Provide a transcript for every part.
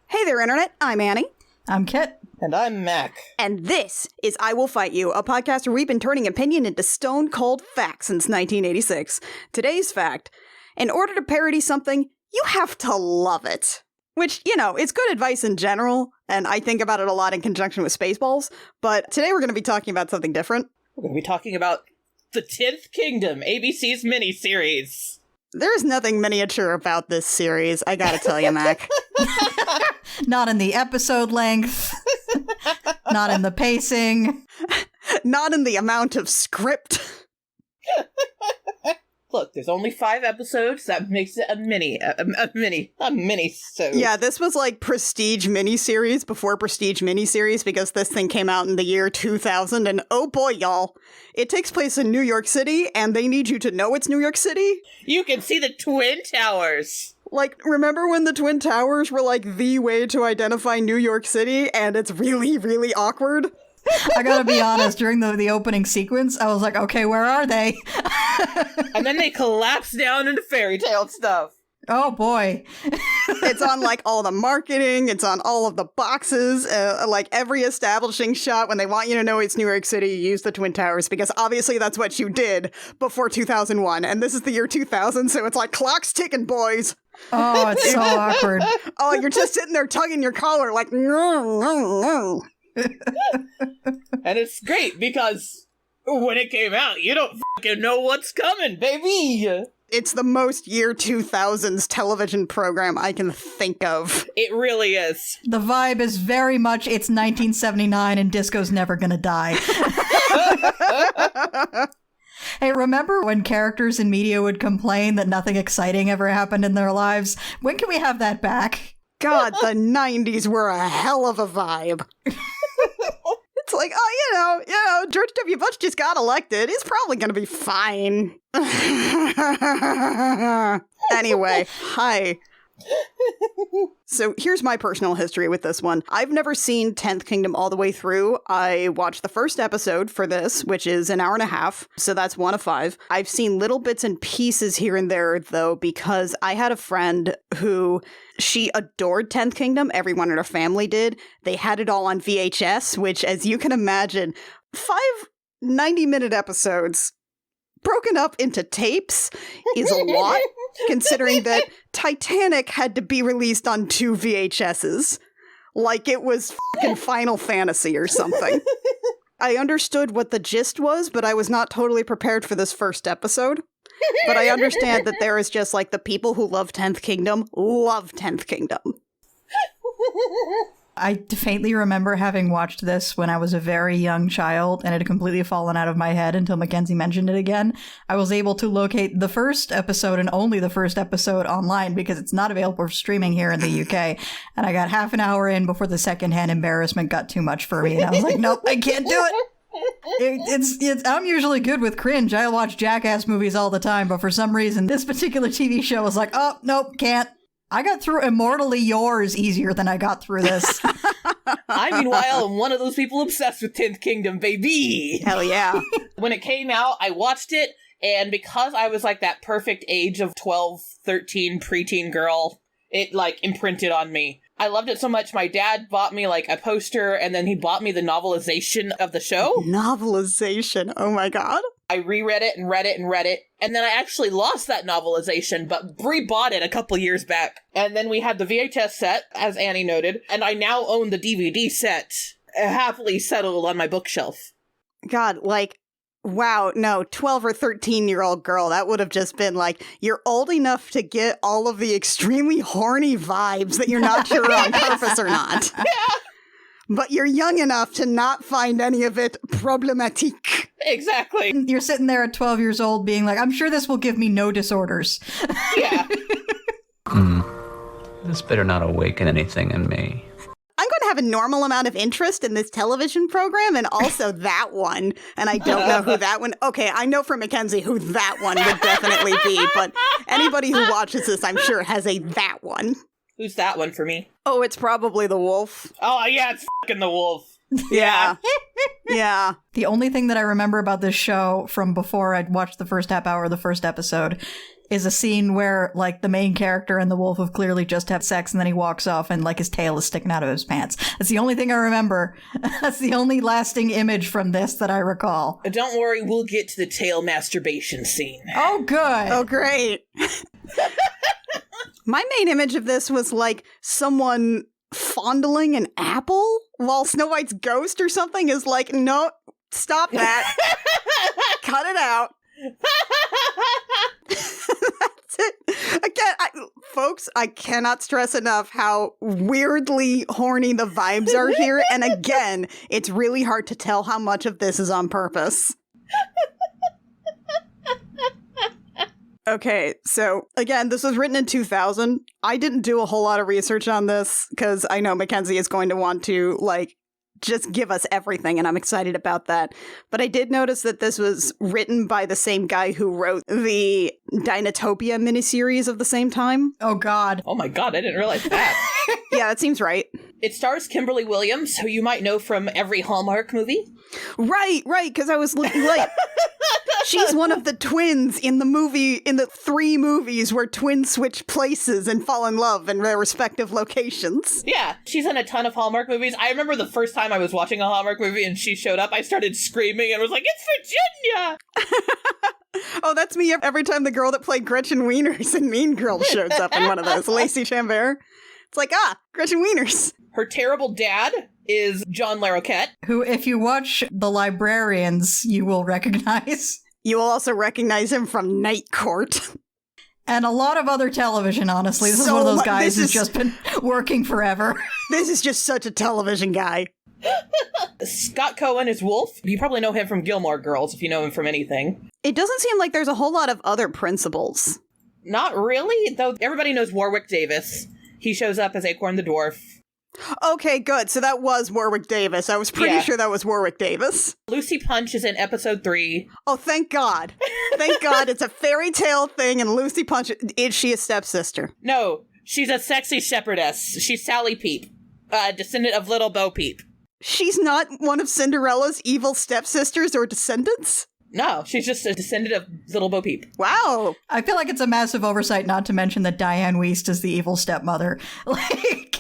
Hey there, Internet. I'm Annie. I'm Kit. And I'm Mac. And this is I Will Fight You, a podcast where we've been turning opinion into stone-cold fact since 1986. Today's fact: in order to parody something, you have to love it. Which, you know, it's good advice in general, and I think about it a lot in conjunction with Spaceballs, but today we're going to be talking about something different. We're going to be talking about The 10th Kingdom, ABC's miniseries. There's nothing miniature about this series, I gotta tell you, Mac. Not in the episode length. Not in the pacing. Not in the amount of script. Look, there's only 5 episodes. That makes it a mini-sode. Yeah, this was like Prestige miniseries before Prestige miniseries because this thing came out in the year 2000, and oh boy, y'all, it takes place in New York City, and they need you to know it's New York City. You can see the Twin Towers. Like, remember when the Twin Towers were like the way to identify New York City, and it's really, really awkward? I gotta be honest, during the opening sequence, I was like, okay, where are they? And then they collapse down into fairy tale stuff. Oh boy. It's on like all the marketing, it's on all of the boxes, like every establishing shot. When they want you to know it's New York City, you use the Twin Towers, because obviously that's what you did before 2001, and this is the year 2000, so it's like clock's ticking, boys. Oh, it's so awkward. Oh, you're just sitting there tugging your collar like, no, no, no. And it's great because when it came out, you don't fucking know what's coming, baby. It's the most year 2000s television program I can think of. It really is. The vibe is very much, it's 1979 and disco's never gonna die. Hey, remember when characters in media would complain that nothing exciting ever happened in their lives? When can we have that back? God, the 90s were a hell of a vibe. It's like, oh, you know, George W. Bush just got elected. He's probably going to be fine. Anyway, hi. So here's my personal history with this one. I've never seen 10th Kingdom all the way through. I watched the first episode for this, which is an hour and a half, so that's 1 of 5. I've seen little bits and pieces here and there, though, because I had a friend who, she adored 10th Kingdom. Everyone in her family did. They had it all on VHS, which, as you can imagine, 5 90-minute episodes broken up into tapes is a lot, considering that Titanic had to be released on 2 VHSs. Like it was fucking Final Fantasy or something. I understood what the gist was, but I was not totally prepared for this first episode. But I understand that there is just like the people who love 10th Kingdom love 10th Kingdom. I faintly remember having watched this when I was a very young child, and it had completely fallen out of my head until Mackenzie mentioned it again. I was able to locate the first episode and only the first episode online because it's not available for streaming here in the UK. And I got half an hour in before the secondhand embarrassment got too much for me. And I was like, nope, I can't do it. I'm usually good with cringe. I watch Jackass movies all the time, but for some reason, this particular TV show was like, oh, nope, can't. I got through Immortally Yours easier than I got through this. I, meanwhile, am one of those people obsessed with 10th Kingdom, baby! Hell yeah. When it came out, I watched it, and because I was like that perfect age of 12, 13, preteen girl, it like imprinted on me. I loved it so much, my dad bought me like a poster, and then he bought me the novelization of the show. Novelization, oh my god. I reread it and read it and read it, and then I actually lost that novelization, but rebought it a couple years back. And then we had the VHS set, as Annie noted, and I now own the DVD set, happily settled on my bookshelf. God, like, wow, no, 12 or 13-year-old girl, that would have just been like, you're old enough to get all of the extremely horny vibes that you're not sure on purpose or not. Yeah. But you're young enough to not find any of it problematique. Exactly. You're sitting there at 12 years old being like, I'm sure this will give me no disorders. Yeah. This better not awaken anything in me. I'm going to have a normal amount of interest in this television program and also that one. And I don't know who that one... Okay, I know from Mackenzie who that one would definitely be, but anybody who watches this, I'm sure, has a that one. Who's that one for me? Oh, it's probably the wolf. Oh, yeah, it's fucking the wolf. Yeah. Yeah. The only thing that I remember about this show from before I'd watched the first half hour of the first episode is a scene where, like, the main character and the wolf have clearly just had sex, and then he walks off and, like, his tail is sticking out of his pants. That's the only thing I remember. That's the only lasting image from this that I recall. Don't worry, we'll get to the tail masturbation scene. Oh, good. Oh, great. My main image of this was, like, someone fondling an apple while Snow White's ghost or something is like, no, stop that. Cut it out. That's it. Again, folks, I cannot stress enough how weirdly horny the vibes are here. And again, it's really hard to tell how much of this is on purpose. Okay, so again, this was written in 2000. I didn't do a whole lot of research on this because I know Mackenzie is going to want to, like, just give us everything, and I'm excited about that. But I did notice that this was written by the same guy who wrote the Dinotopia miniseries of the same time. Oh, God. Oh my god, I didn't realize that. Yeah, that seems right. It stars Kimberly Williams, who you might know from every Hallmark movie. Right, because I was looking like she's one of the twins in the 3 movies where twins switch places and fall in love in their respective locations. Yeah, she's in a ton of Hallmark movies. I remember the first time I was watching a Hallmark movie and she showed up, I started screaming and was like, "It's Virginia!" Oh, that's me every time the girl that played Gretchen Wieners in Mean Girls shows up in one of those. Lacey Chambert. It's like, Gretchen Wieners. Her terrible dad is John Larroquette. Who, if you watch The Librarians, you will recognize. You will also recognize him from Night Court. And a lot of other television, honestly. This is So one of those mu- guys this who's is- just been working forever. This is just such a television guy. Scott Cohen is Wolf. You probably know him from Gilmore Girls, if you know him from anything. It doesn't seem like there's a whole lot of other principals. Not really, though everybody knows Warwick Davis. He shows up as Acorn the Dwarf. Okay, good. So that was Warwick Davis. I was pretty sure that was Warwick Davis. Lucy Punch is in episode 3. Oh, thank God. Thank God it's a fairy tale thing and Lucy Punch, is she a stepsister? No, she's a sexy shepherdess. She's Sally Peep, descendant of Little Bo Peep. She's not one of Cinderella's evil stepsisters or descendants? No, she's just a descendant of Little Bo Peep. Wow. I feel like it's a massive oversight not to mention that Diane Wiest is the evil stepmother. Like...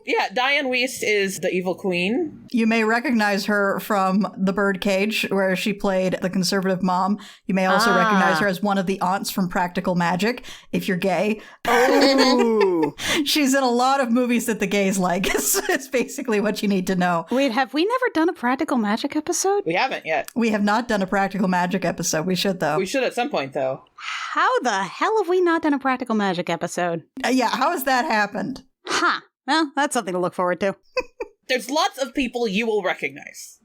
Yeah, Diane Wiest is the evil queen. You may recognize her from The Birdcage, where she played the conservative mom. You may also recognize her as one of the aunts from Practical Magic, if you're gay. Ooh. She's in a lot of movies that the gays like. It's basically what you need to know. Wait, have we never done a Practical Magic episode? We haven't yet. We have not done a Practical Magic episode. We should, though. We should at some point, though. How the hell have we not done a Practical Magic episode? Yeah, how has that happened? Huh. Well, that's something to look forward to. There's lots of people you will recognize,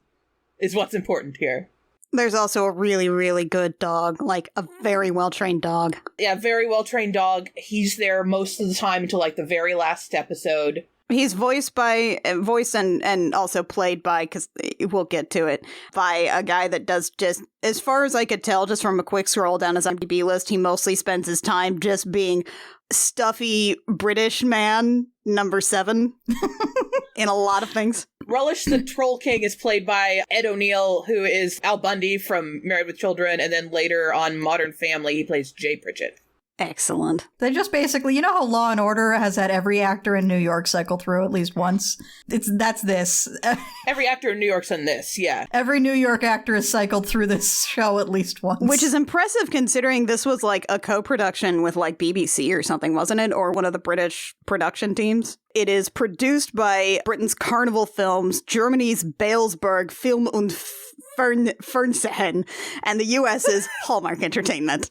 is what's important here. There's also a really, really good dog, like a very well-trained dog. Yeah, very well-trained dog. He's there most of the time until, like, the very last episode. He's voiced and also played by, because we'll get to it, by a guy that does just, as far as I could tell, just from a quick scroll down his IMDb list, he mostly spends his time just being stuffy British man number 7 in a lot of things. Relish the Troll King is played by Ed O'Neill, who is Al Bundy from Married with Children, and then later on Modern Family, he plays Jay Pritchett. Excellent. They just basically, you know how Law and Order has had every actor in New York cycle through at least once? That's this. Every actor in New York's in this, yeah. Every New York actor has cycled through this show at least once. Which is impressive considering this was like a co-production with like BBC or something, wasn't it? Or one of the British production teams. It is produced by Britain's Carnival Films, Germany's Balesburg Film und Fernsehen, and the US's Hallmark Entertainment.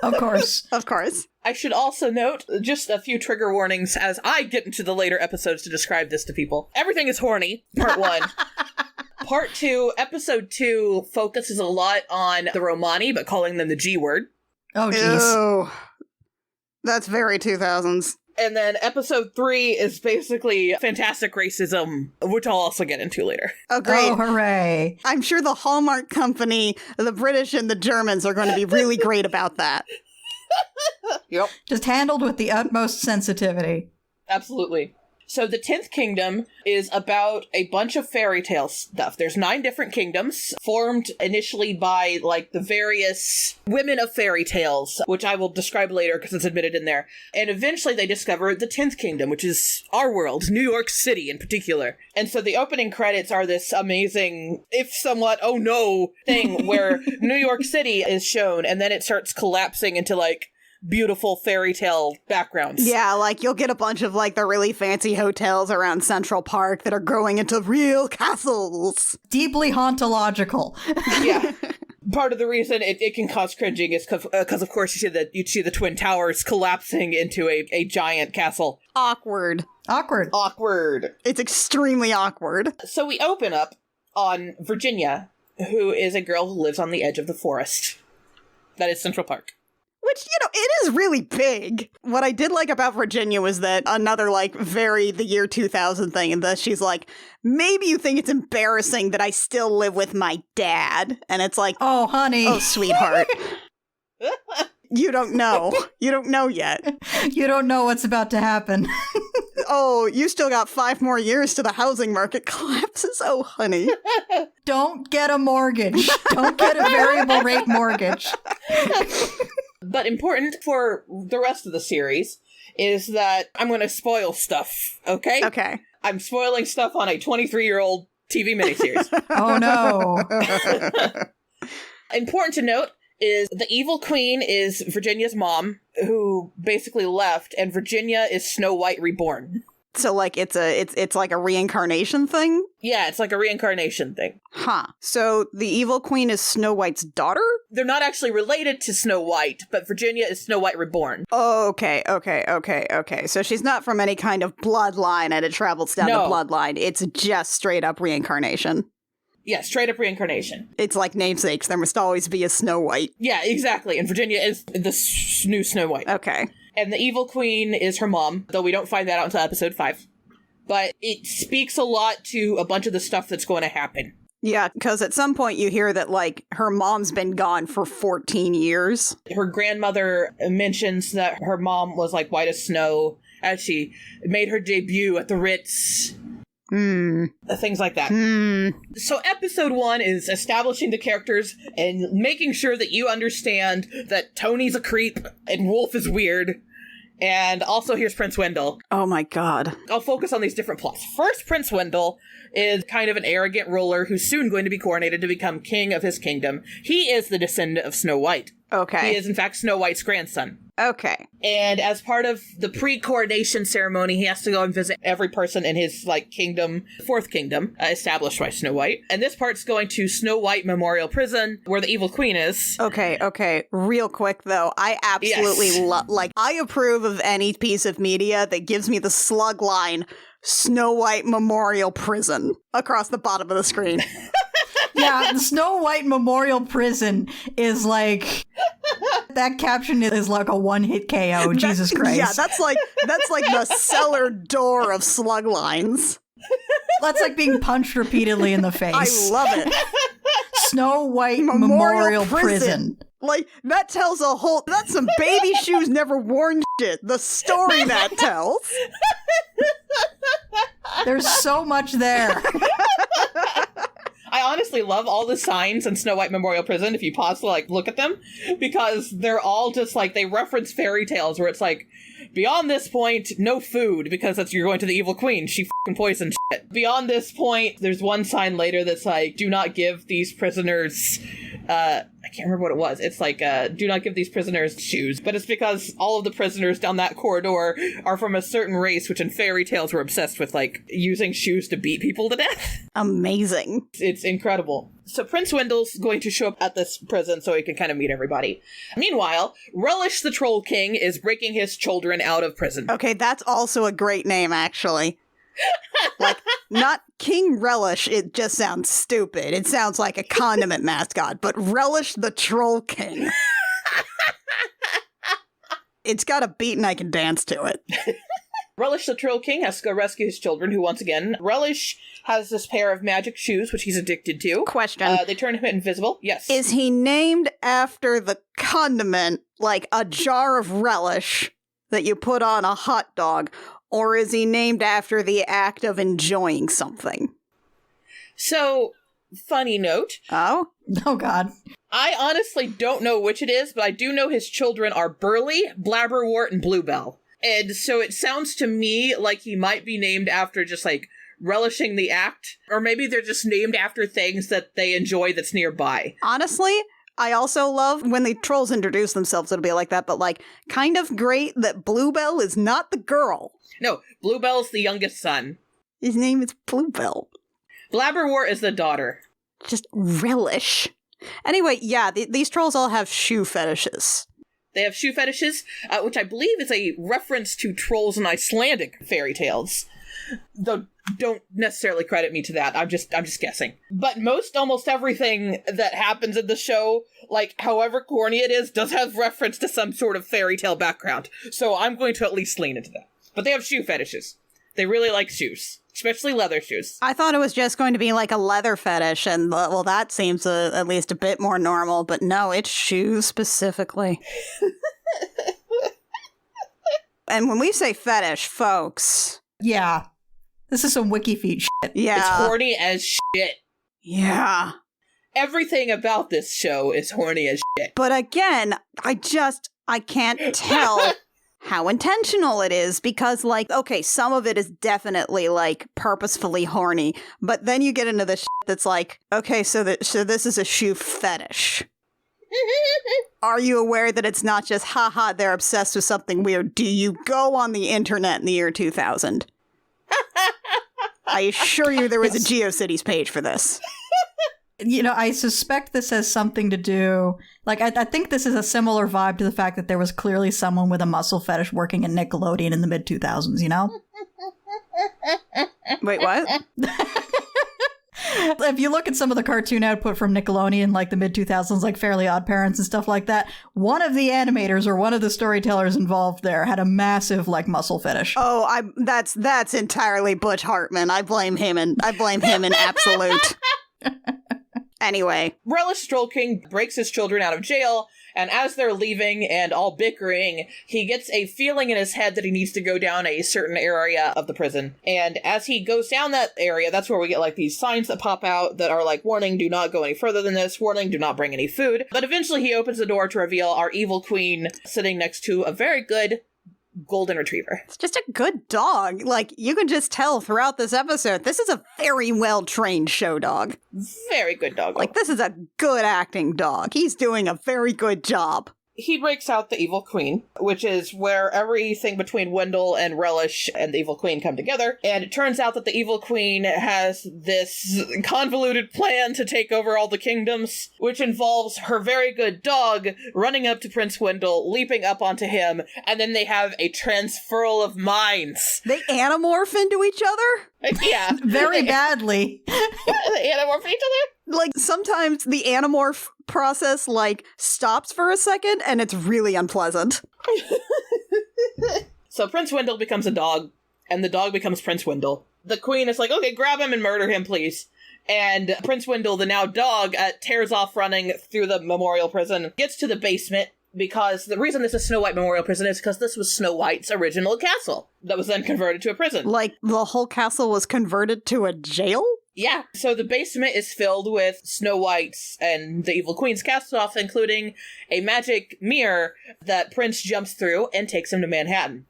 Of course. Of course. I should also note just a few trigger warnings as I get into the later episodes to describe this to people. Everything is horny, part 1. Part 2, episode 2 focuses a lot on the Romani, but calling them the G word. Oh, jeez. Ew. That's very 2000s. And then episode 3 is basically fantastic racism, which I'll also get into later. Oh, great. Oh, hooray. I'm sure the Hallmark Company, the British and the Germans are going to be really great about that. Yep. Just handled with the utmost sensitivity. Absolutely. So the 10th kingdom is about a bunch of fairy tale stuff. There's 9 different kingdoms formed initially by like the various women of fairy tales, which I will describe later because it's admitted in there. And eventually they discover the 10th kingdom, which is our world, New York City in particular. And so the opening credits are this amazing, if somewhat, oh no, thing where New York City is shown and then it starts collapsing into like beautiful fairy tale backgrounds. Yeah, like you'll get a bunch of like the really fancy hotels around Central Park that are growing into real castles. Deeply hauntological. Yeah. Part of the reason it can cause cringing is because of course you'd see the Twin Towers collapsing into a giant castle. Awkward. Awkward. It's extremely awkward. So we open up on Virginia, who is a girl who lives on the edge of the forest. That is Central Park. Which, you know, it is really big. What I did like about Virginia was that another, like, very the year 2000 thing, and that she's like, maybe you think it's embarrassing that I still live with my dad. And it's like, Oh, honey. oh, sweetheart. You don't know. You don't know yet. You don't know what's about to happen. Oh, you still got 5 more years to the housing market collapses. Oh, honey. Don't get a mortgage. Don't get a variable rate mortgage. But important for the rest of the series is that I'm going to spoil stuff, okay? Okay. I'm spoiling stuff on a 23-year-old TV miniseries. Oh, no. Important to note is the evil queen is Virginia's mom, who basically left, and Virginia is Snow White reborn. So, like, it's like a reincarnation thing? Yeah, it's like a reincarnation thing. Huh. So, the evil queen is Snow White's daughter? They're not actually related to Snow White, but Virginia is Snow White reborn. Okay. So she's not from any kind of bloodline and it travels down No. the bloodline. It's just straight up reincarnation. Yeah, straight up reincarnation. It's like namesakes. There must always be a Snow White. Yeah, exactly. And Virginia is the new Snow White. Okay. And the evil queen is her mom, though we don't find that out until episode 5. But it speaks a lot to a bunch of the stuff that's going to happen. Yeah, because at some point you hear that, like, her mom's been gone for 14 years. Her grandmother mentions that her mom was like white as snow as she made her debut at the Ritz. Things like that. So episode 1 is establishing the characters and making sure that you understand that Tony's a creep and Wolf is weird. And also here's Prince Wendell. Oh my god. I'll focus on these different plots. First, Prince Wendell is kind of an arrogant ruler who's soon going to be coronated to become king of his kingdom. He is the descendant of Snow White. Okay. He is, in fact, Snow White's grandson. Okay. And as part of the pre-coronation ceremony, he has to go and visit every person in his, like, kingdom, 4th kingdom, established by Snow White. And this part's going to Snow White Memorial Prison, where the evil queen is. Okay. Real quick, though, I absolutely love, like, I approve of any piece of media that gives me the slug line, Snow White Memorial Prison, across the bottom of the screen. Yeah, the Snow White Memorial Prison is like... That caption is like a one-hit KO, Jesus Christ. Yeah, that's like the cellar door of slug lines. That's like being punched repeatedly in the face. I love it. Snow White Memorial Prison. Like, that tells a whole... That's some baby shoes never worn shit. The story that tells. There's so much there. I honestly love all the signs in Snow White Memorial Prison, if you pause to, like, look at them, because they're all just, like, they reference fairy tales where it's like, beyond this point, no food, because you're going to the evil queen, she f***ing poisoned shit. Beyond this point, there's one sign later that's like, do not give these prisoners, I can't remember what it was. It's like, do not give these prisoners shoes. But it's because all of the prisoners down that corridor are from a certain race, which in fairy tales were obsessed with, like, using shoes to beat people to death. Amazing. It's incredible. So Prince Wendell's going to show up at this prison so he can kind of meet everybody. Meanwhile, Relish the Troll King is breaking his children out of prison. Okay, that's also a great name, actually. Like, not King Relish, it just sounds stupid. It sounds like a condiment mascot, but Relish the Troll King. It's got a beat and I can dance to it. Relish the Troll King has to go rescue his children, who, once again, Relish has this pair of magic shoes, which he's addicted to. Question. They turn him invisible. Yes. Is he named after the condiment, like a jar of relish that you put on a hot dog? or is he named after the act of enjoying something? So, funny note. Oh? Oh, God. I honestly don't know which it is, but I do know his children are Burley, Blabberwort, and Bluebell. And so it sounds to me like he might be named after just, like, relishing the act. Or maybe they're just named after things that they enjoy that's nearby. Honestly, I also love when the trolls introduce themselves, it'll be like that, but, like, kind of great that Bluebell is not the girl. No, Bluebell's the youngest son. His name is Bluebell. Blabberwort is the daughter. Just relish. Anyway, yeah, these trolls all have shoe fetishes. They have shoe fetishes, which I believe is a reference to trolls in Icelandic fairy tales. Though, don't necessarily credit me to that. I'm just guessing. But almost everything that happens in the show, like, however corny it is, does have reference to some sort of fairy tale background. So I'm going to at least lean into that. But they have shoe fetishes. They really like shoes. Especially leather shoes. I thought it was just going to be like a leather fetish, and well, that seems at least a bit more normal, but no, it's shoes specifically. And when we say fetish, folks... Yeah. This is some wiki feet shit. Yeah. It's horny as shit. Yeah. Everything about this show is horny as shit. But again, I can't tell... how intentional it is, because, like, okay, some of it is definitely, like, purposefully horny, but then you get into the shit that's like, okay, so this is a shoe fetish. Are you aware that it's not just, haha, they're obsessed with something weird? Do you go on the internet in the year 2000? I assure you there was a GeoCities page for this. You know, I suspect this has something to do... Like, I think this is a similar vibe to the fact that there was clearly someone with a muscle fetish working at Nickelodeon in the mid-2000s, you know? Wait, what? If you look at some of the cartoon output from Nickelodeon, like the mid-2000s, like Fairly Odd Parents and stuff like that, one of the animators or one of the storytellers involved there had a massive, like, muscle fetish. Oh, that's entirely Butch Hartman. I blame him in absolute... Anyway. Relish Troll King breaks his children out of jail, and as they're leaving and all bickering, he gets a feeling in his head that he needs to go down a certain area of the prison. And as he goes down that area, that's where we get, like, these signs that pop out that are like, warning, do not go any further than this, warning, do not bring any food. But eventually he opens the door to reveal our evil queen sitting next to a very good golden retriever. It's just a good dog. Like, you can just tell throughout this episode, this is a very well-trained show dog. Very good dog. Like, this is a good acting dog. He's doing a very good job. He breaks out the Evil Queen, which is where everything between Wendell and Relish and the Evil Queen come together. And it turns out that the Evil Queen has this convoluted plan to take over all the kingdoms, which involves her very good dog running up to Prince Wendell, leaping up onto him, and then they have a transferal of minds. They anamorph into each other? Yeah. Very badly. They anamorph each other? Like, sometimes the anamorph process, like, stops for a second, and it's really unpleasant. So Prince Wendell becomes a dog, and the dog becomes Prince Wendell. The queen is like, okay, grab him and murder him, please. And Prince Wendell, the now dog, tears off running through the memorial prison, gets to the basement, because the reason this is Snow White Memorial Prison is because this was Snow White's original castle that was then converted to a prison. Like, the whole castle was converted to a jail? Yeah, so the basement is filled with Snow White's and the Evil Queen's cast stuff, including a magic mirror that Prince jumps through and takes him to Manhattan.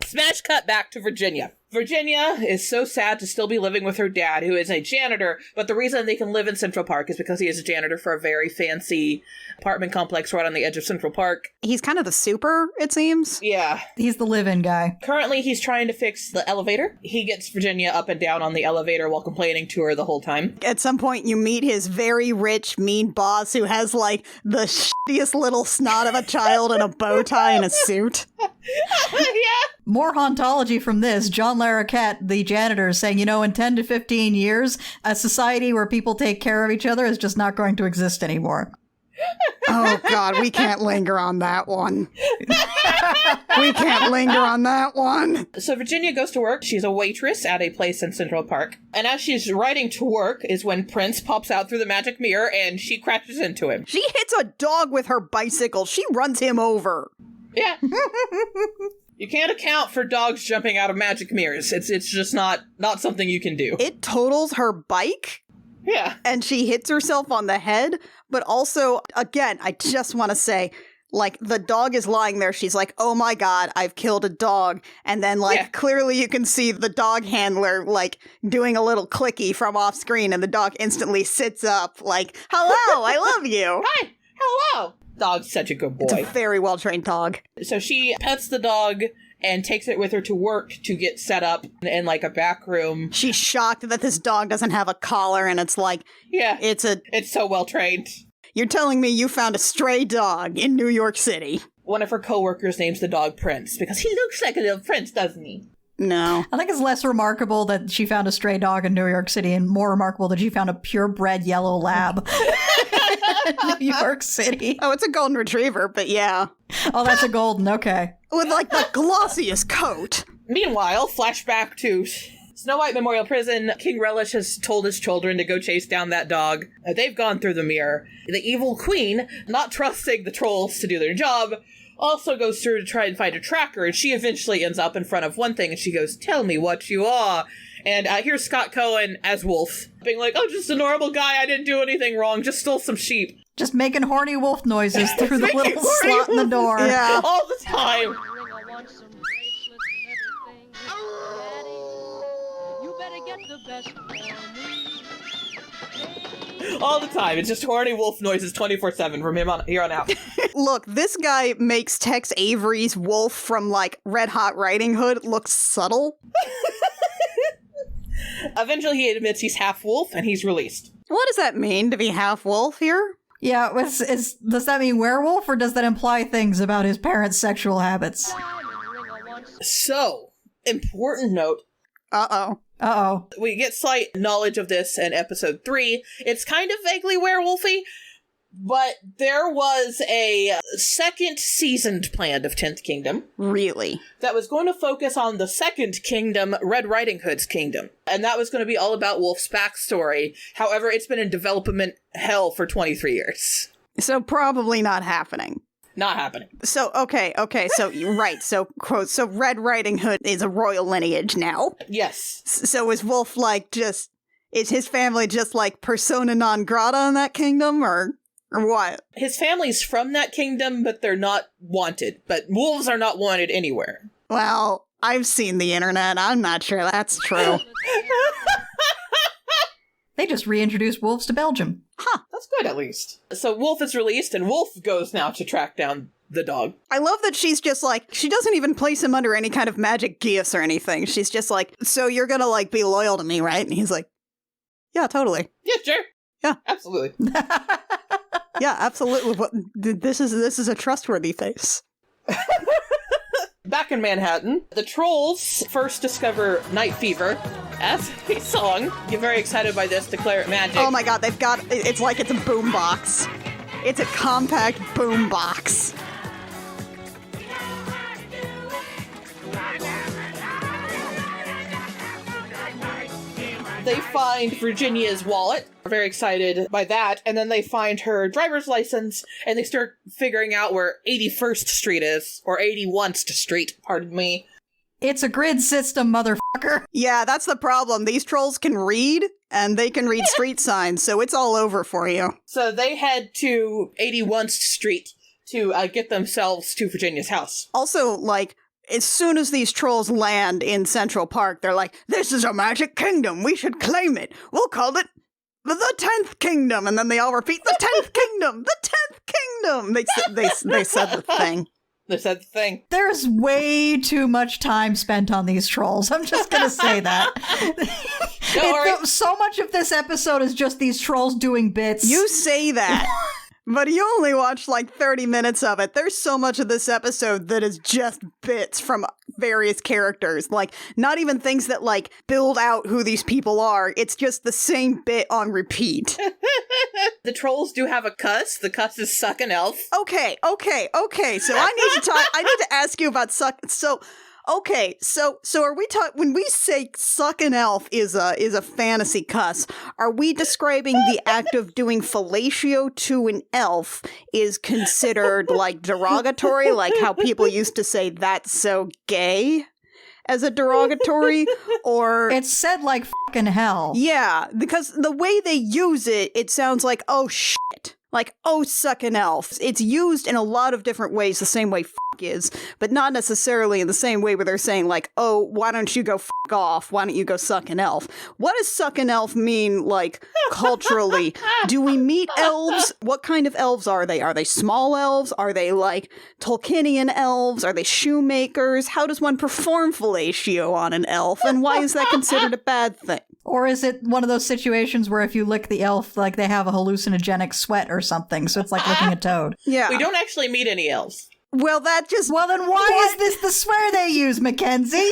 Smash cut back to Virginia. Virginia is so sad to still be living with her dad, who is a janitor, but the reason they can live in Central Park is because he is a janitor for a very fancy apartment complex right on the edge of Central Park. He's kind of the super, it seems. Yeah. He's the live-in guy. Currently, he's trying to fix the elevator. He gets Virginia up and down on the elevator while complaining to her the whole time. At some point, you meet his very rich, mean boss who has, like, the shittiest little snot of a child and a bow tie and a suit. Yeah. More hauntology from this. John Larroquette, the janitor, is saying, you know, in 10 to 15 years, a society where people take care of each other is just not going to exist anymore. Oh, God, we can't linger on that one. We can't linger on that one. So Virginia goes to work. She's a waitress at a place in Central Park. And as she's riding to work is when Prince pops out through the magic mirror and she crashes into him. She hits a dog with her bicycle. She runs him over. Yeah. You can't account for dogs jumping out of magic mirrors. It's just not something you can do. It totals her bike. Yeah. And she hits herself on the head. But also, again, I just want to say, like, the dog is lying there. She's like, oh my God, I've killed a dog. And then, like, clearly you can see the dog handler, like, doing a little clicky from off screen. And the dog instantly sits up, like, hello, I love you. Hi, hello. Dog's such a good boy. It's a very well-trained dog. So she pets the dog and takes it with her to work to get set up in like a back room. She's shocked that this dog doesn't have a collar, and it's like, Yeah. it's so well trained. You're telling me you found a stray dog in New York City? One of her coworkers names the dog Prince because he looks like a little prince, doesn't he? No. I think it's less remarkable that she found a stray dog in New York City and more remarkable that she found a purebred yellow lab in New York City. Oh, it's a golden retriever, but yeah. Oh, that's a golden, okay. With, like, the glossiest coat. Meanwhile, flashback to Snow White Memorial Prison. King Relish has told his children to go chase down that dog. They've gone through the mirror. The evil queen, not trusting the trolls to do their job, also goes through to try and find a tracker, and she eventually ends up in front of one thing, and she goes, tell me what you are. And here's Scott Cohen as Wolf, being like, oh, just a normal guy, I didn't do anything wrong, just stole some sheep. Just making horny wolf noises through the little slot in the door. Yeah. All the time. All the time. It's just horny wolf noises 24/7 from here on out. Look, this guy makes Tex Avery's Wolf from, like, Red Hot Riding Hood look subtle. Eventually he admits he's half wolf and he's released. What does that mean to be half wolf here? Yeah, does that mean werewolf, or does that imply things about his parents' sexual habits? So, important note. Uh-oh. Uh-oh. We get slight knowledge of this in episode 3. It's kind of vaguely werewolfy, but there was a second season planned of 10th Kingdom. Really? That was going to focus on the second kingdom, Red Riding Hood's kingdom. And that was going to be all about Wolf's backstory. However, it's been in development hell for 23 years. So probably not happening. Not happening. So, okay, so, right, so, quote, so Red Riding Hood is a royal lineage now. Yes. So is Wolf, like, is his family just, like, persona non grata in that kingdom, or what? His family's from that kingdom, but they're not wanted. But wolves are not wanted anywhere. Well, I've seen the internet. I'm not sure that's true. They just reintroduced wolves to Belgium. Huh. That's good, at least. So Wolf is released, and Wolf goes now to track down the dog. I love that she's just like, she doesn't even place him under any kind of magic gifts or anything. She's just like, so you're gonna, like, be loyal to me, right? And he's like, yeah, totally. Yeah, sure. Yeah. Absolutely. Yeah, absolutely. This is a trustworthy face. Back in Manhattan, the trolls first discover Night Fever as a song. Get very excited by this, declare it magic. Oh my god, it's like it's a boombox. It's a compact boombox. They find Virginia's wallet. They're very excited by that. And then they find her driver's license, and they start figuring out where 81st Street is, or 81st Street, pardon me. It's a grid system, motherfucker. Yeah, that's the problem. These trolls can read, and they can read street signs, so it's all over for you. So they head to 81st Street to get themselves to Virginia's house. Also, like, as soon as these trolls land in Central Park, they're like, this is a magic kingdom. We should claim it. We'll call it the 10th Kingdom. And then they all repeat, the 10th Kingdom, the 10th Kingdom. They said the thing. They said the thing. There's way too much time spent on these trolls. I'm just going to say that. So much of this episode is just these trolls doing bits. You say that. But you only watched like 30 minutes of it. There's so much of this episode that is just bits from various characters. Like, not even things that, like, build out who these people are. It's just the same bit on repeat. The trolls do have a cuss. The cuss is suck an elf. Okay. So I need to ask you about suck. So, Okay, so are we when we say suck an elf is a fantasy cuss, are we describing the act of doing fellatio to an elf is considered like derogatory, like how people used to say that's so gay as a derogatory, or It's said like fucking hell. yeah, because the way they use it, it sounds like oh shit. Like, oh, suck an elf. It's used in a lot of different ways, the same way f*** is, but not necessarily in the same way where they're saying, like, oh, why don't you go f*** off? Why don't you go suck an elf? What does suck an elf mean, like, culturally? Do we meet elves? What kind of elves are they? Are they small elves? Are they, like, Tolkienian elves? Are they shoemakers? How does one perform fellatio on an elf? And why is that considered a bad thing? Or is it one of those situations where if you lick the elf, like they have a hallucinogenic sweat or something, so it's like licking a toad? Yeah. We don't actually meet any elves. Well, that just... Well, then why is this the swear they use, Mackenzie?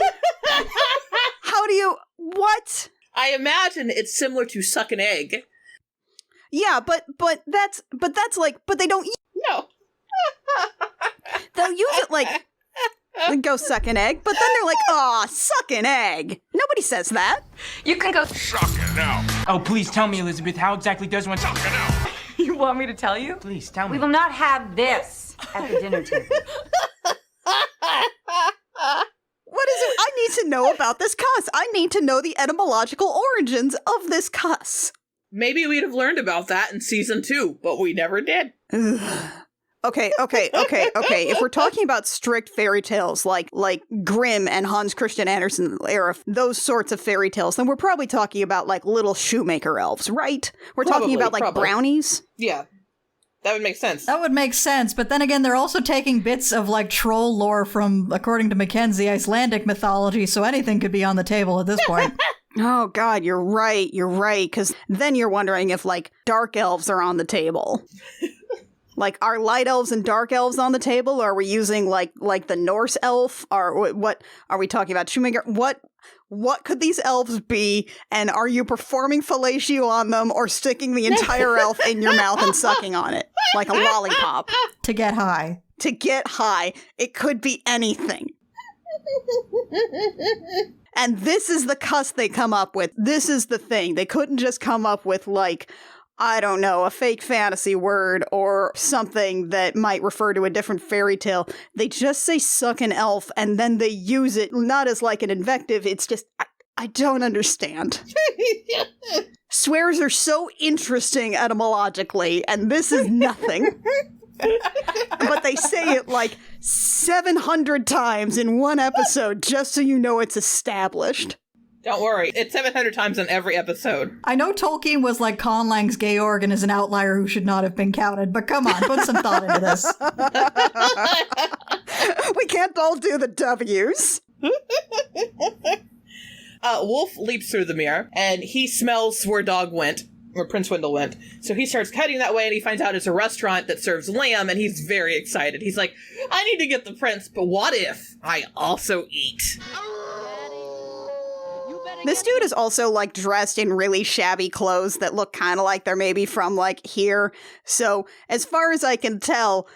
How do you... What? I imagine it's similar to suck an egg. Yeah, but that's like... But they don't... No. They'll use it like... Go suck an egg, but then they're like, aw, suck an egg. Nobody says that. You can go Suck it now. Oh, please tell me, Elizabeth, how exactly does one suck it out? You want me to tell you? Please tell me. We will not have this at the dinner table. What is it? I need to know about this cuss. I need to know the etymological origins of this cuss. Maybe we'd have learned about that in season 2, but we never did. Okay. If we're talking about strict fairy tales like Grimm and Hans Christian Andersen era, those sorts of fairy tales, then we're probably talking about like little shoemaker elves, right? We're talking about like brownies. Yeah, that would make sense. That would make sense, but then again, they're also taking bits of like troll lore from, according to Mackenzie, Icelandic mythology, so anything could be on the table at this point. Oh god, you're right, because then you're wondering if like dark elves are on the table. Like, are light elves and dark elves on the table? Or are we using, like the Norse elf? Or what are we talking about? Shoemaker? What could these elves be? And are you performing fellatio on them or sticking the entire elf in your mouth and sucking on it? Like a lollipop. To get high. To get high. It could be anything. And this is the cuss they come up with. This is the thing. They couldn't just come up with, like... I don't know, a fake fantasy word or something that might refer to a different fairy tale. They just say suck an elf and then they use it not as like an invective. It's just, I don't understand. Swears are so interesting etymologically, and this is nothing. But they say it like 700 times in one episode just so you know it's established. Don't worry, it's 700 times in every episode. I know Tolkien was like Conlang's gay organ is an outlier who should not have been counted, but come on, put some thought into this. We can't all do the W's. Wolf leaps through the mirror, and he smells where Dog went, where Prince Wendell went. So he starts heading that way, and he finds out it's a restaurant that serves lamb, and he's very excited. He's like, I need to get the prince, but what if I also eat? This dude is also, like, dressed in really shabby clothes that look kind of like they're maybe from, like, here. So, as far as I can tell,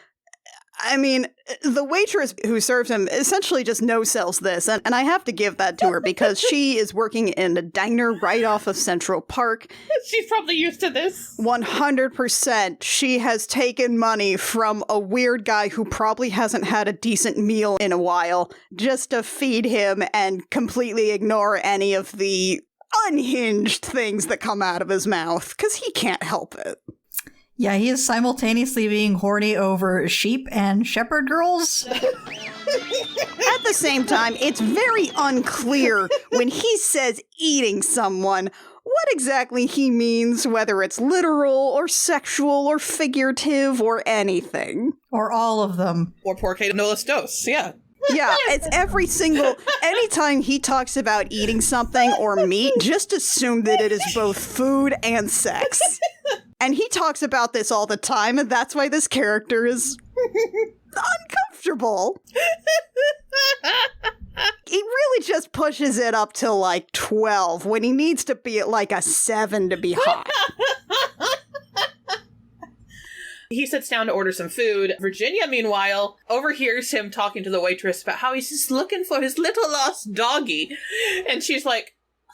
I mean, the waitress who serves him essentially just no-sells this, and I have to give that to her because she is working in a diner right off of Central Park. She's probably used to this. 100%. She has taken money from a weird guy who probably hasn't had a decent meal in a while just to feed him and completely ignore any of the unhinged things that come out of his mouth, because he can't help it. Yeah, he is simultaneously being horny over sheep and shepherd girls. At the same time, it's very unclear when he says eating someone what exactly he means, whether it's literal or sexual or figurative or anything. Or all of them. Or porque no los dos, yeah. Yeah, it's anytime he talks about eating something or meat, just assume that it is both food and sex. And he talks about this all the time, and that's why this character is uncomfortable. He really just pushes it up to like 12 when he needs to be at like a 7 to be hot. He sits down to order some food. Virginia, meanwhile, overhears him talking to the waitress about how he's just looking for his little lost doggy. And she's like,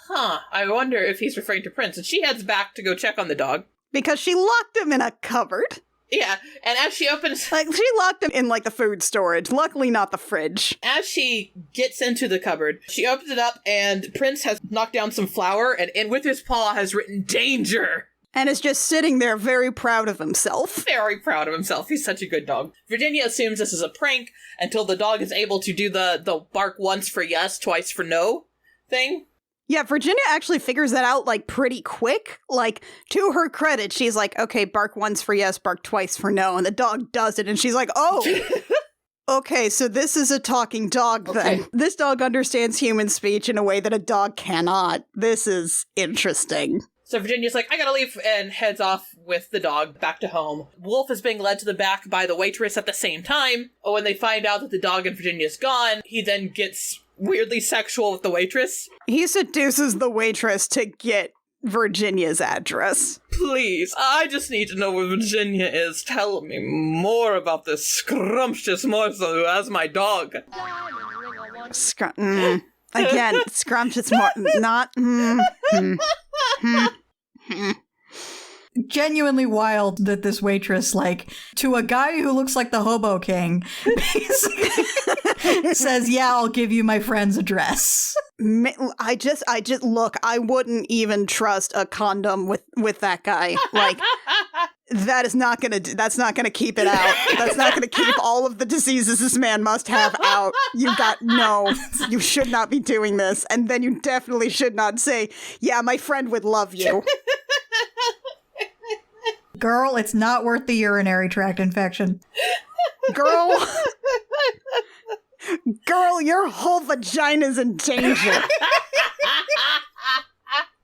I wonder if he's referring to Prince. And she heads back to go check on the dog. Because she locked him in a cupboard. Yeah, and as she opens... She locked him in, the food storage. Luckily not the fridge. As she gets into the cupboard, she opens it up, and Prince has knocked down some flour, and with his paw has written, "Danger!" And is just sitting there very proud of himself. Very proud of himself. He's such a good dog. Virginia assumes this is a prank until the dog is able to do the bark once for yes, twice for no thing. Yeah, Virginia actually figures that out, pretty quick. To her credit, she's like, okay, bark once for yes, bark twice for no. And the dog does it, and she's like, oh, okay, so this is a talking dog then. Okay. This dog understands human speech in a way that a dog cannot. This is interesting. So Virginia's like, I gotta leave, and heads off with the dog back to home. Wolf is being led to the back by the waitress at the same time. When they find out that the dog and Virginia's gone, he then gets weirdly sexual with the waitress. He seduces the waitress to get Virginia's address. Please, I just need to know where Virginia is. Tell me more about this scrumptious morsel who has my dog. Again, scrumptious not... Genuinely wild that this waitress, to a guy who looks like the Hobo King, basically says, yeah, I'll give you my friend's address. I just look, I wouldn't even trust a condom with that guy. That's not gonna keep it out. That's not gonna keep all of the diseases this man must have out. You should not be doing this. And then you definitely should not say, yeah, my friend would love you. Girl, it's not worth the urinary tract infection. Girl, your whole vagina's in danger.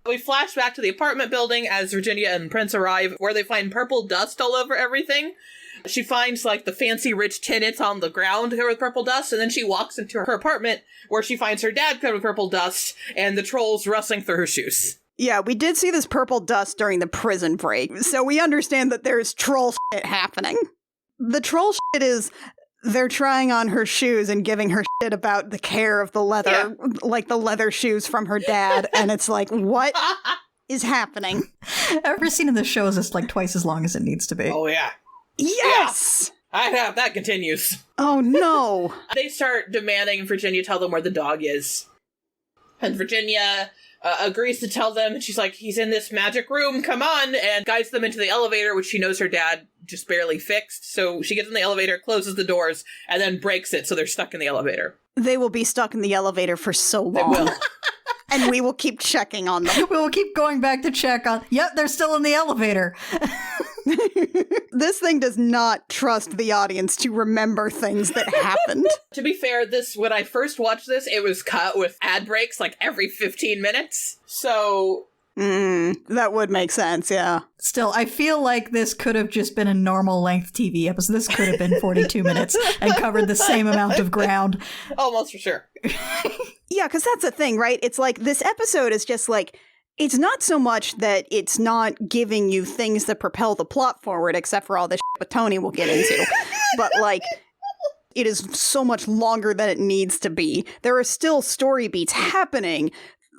We flash back to the apartment building as Virginia and Prince arrive, where they find purple dust all over everything. She finds, the fancy rich tenants on the ground covered with purple dust, and then she walks into her apartment, where she finds her dad covered with purple dust, and the trolls rustling through her shoes. Yeah, we did see this purple dust during the prison break, so we understand that there's troll shit happening. The troll shit is they're trying on her shoes and giving her shit about the care of the leather, the leather shoes from her dad, and it's what is happening? Every scene in the show is just twice as long as it needs to be. Oh, yeah. Yes! Yeah. That continues. Oh, no. They start demanding Virginia tell them where the dog is. And Virginia agrees to tell them. She's like, he's in this magic room, come on, and guides them into the elevator, which she knows her dad just barely fixed. So she gets in the elevator, closes the doors, and then breaks it, so they're stuck in the elevator. They will be stuck in the elevator for so long. They will. And we will keep checking on them. We will keep going back to check on, yep, they're still in the elevator. This thing does not trust the audience to remember things that happened. To be fair, when I first watched this, it was cut with ad breaks every 15 minutes. So... that would make sense, yeah. Still, I feel like this could have just been a normal length TV episode. This could have been 42 minutes and covered the same amount of ground. Almost for sure. Yeah, because that's the thing, right? It's this episode is just it's not so much that it's not giving you things that propel the plot forward, except for all the shit with Tony we'll get into. But, it is so much longer than it needs to be. There are still story beats happening.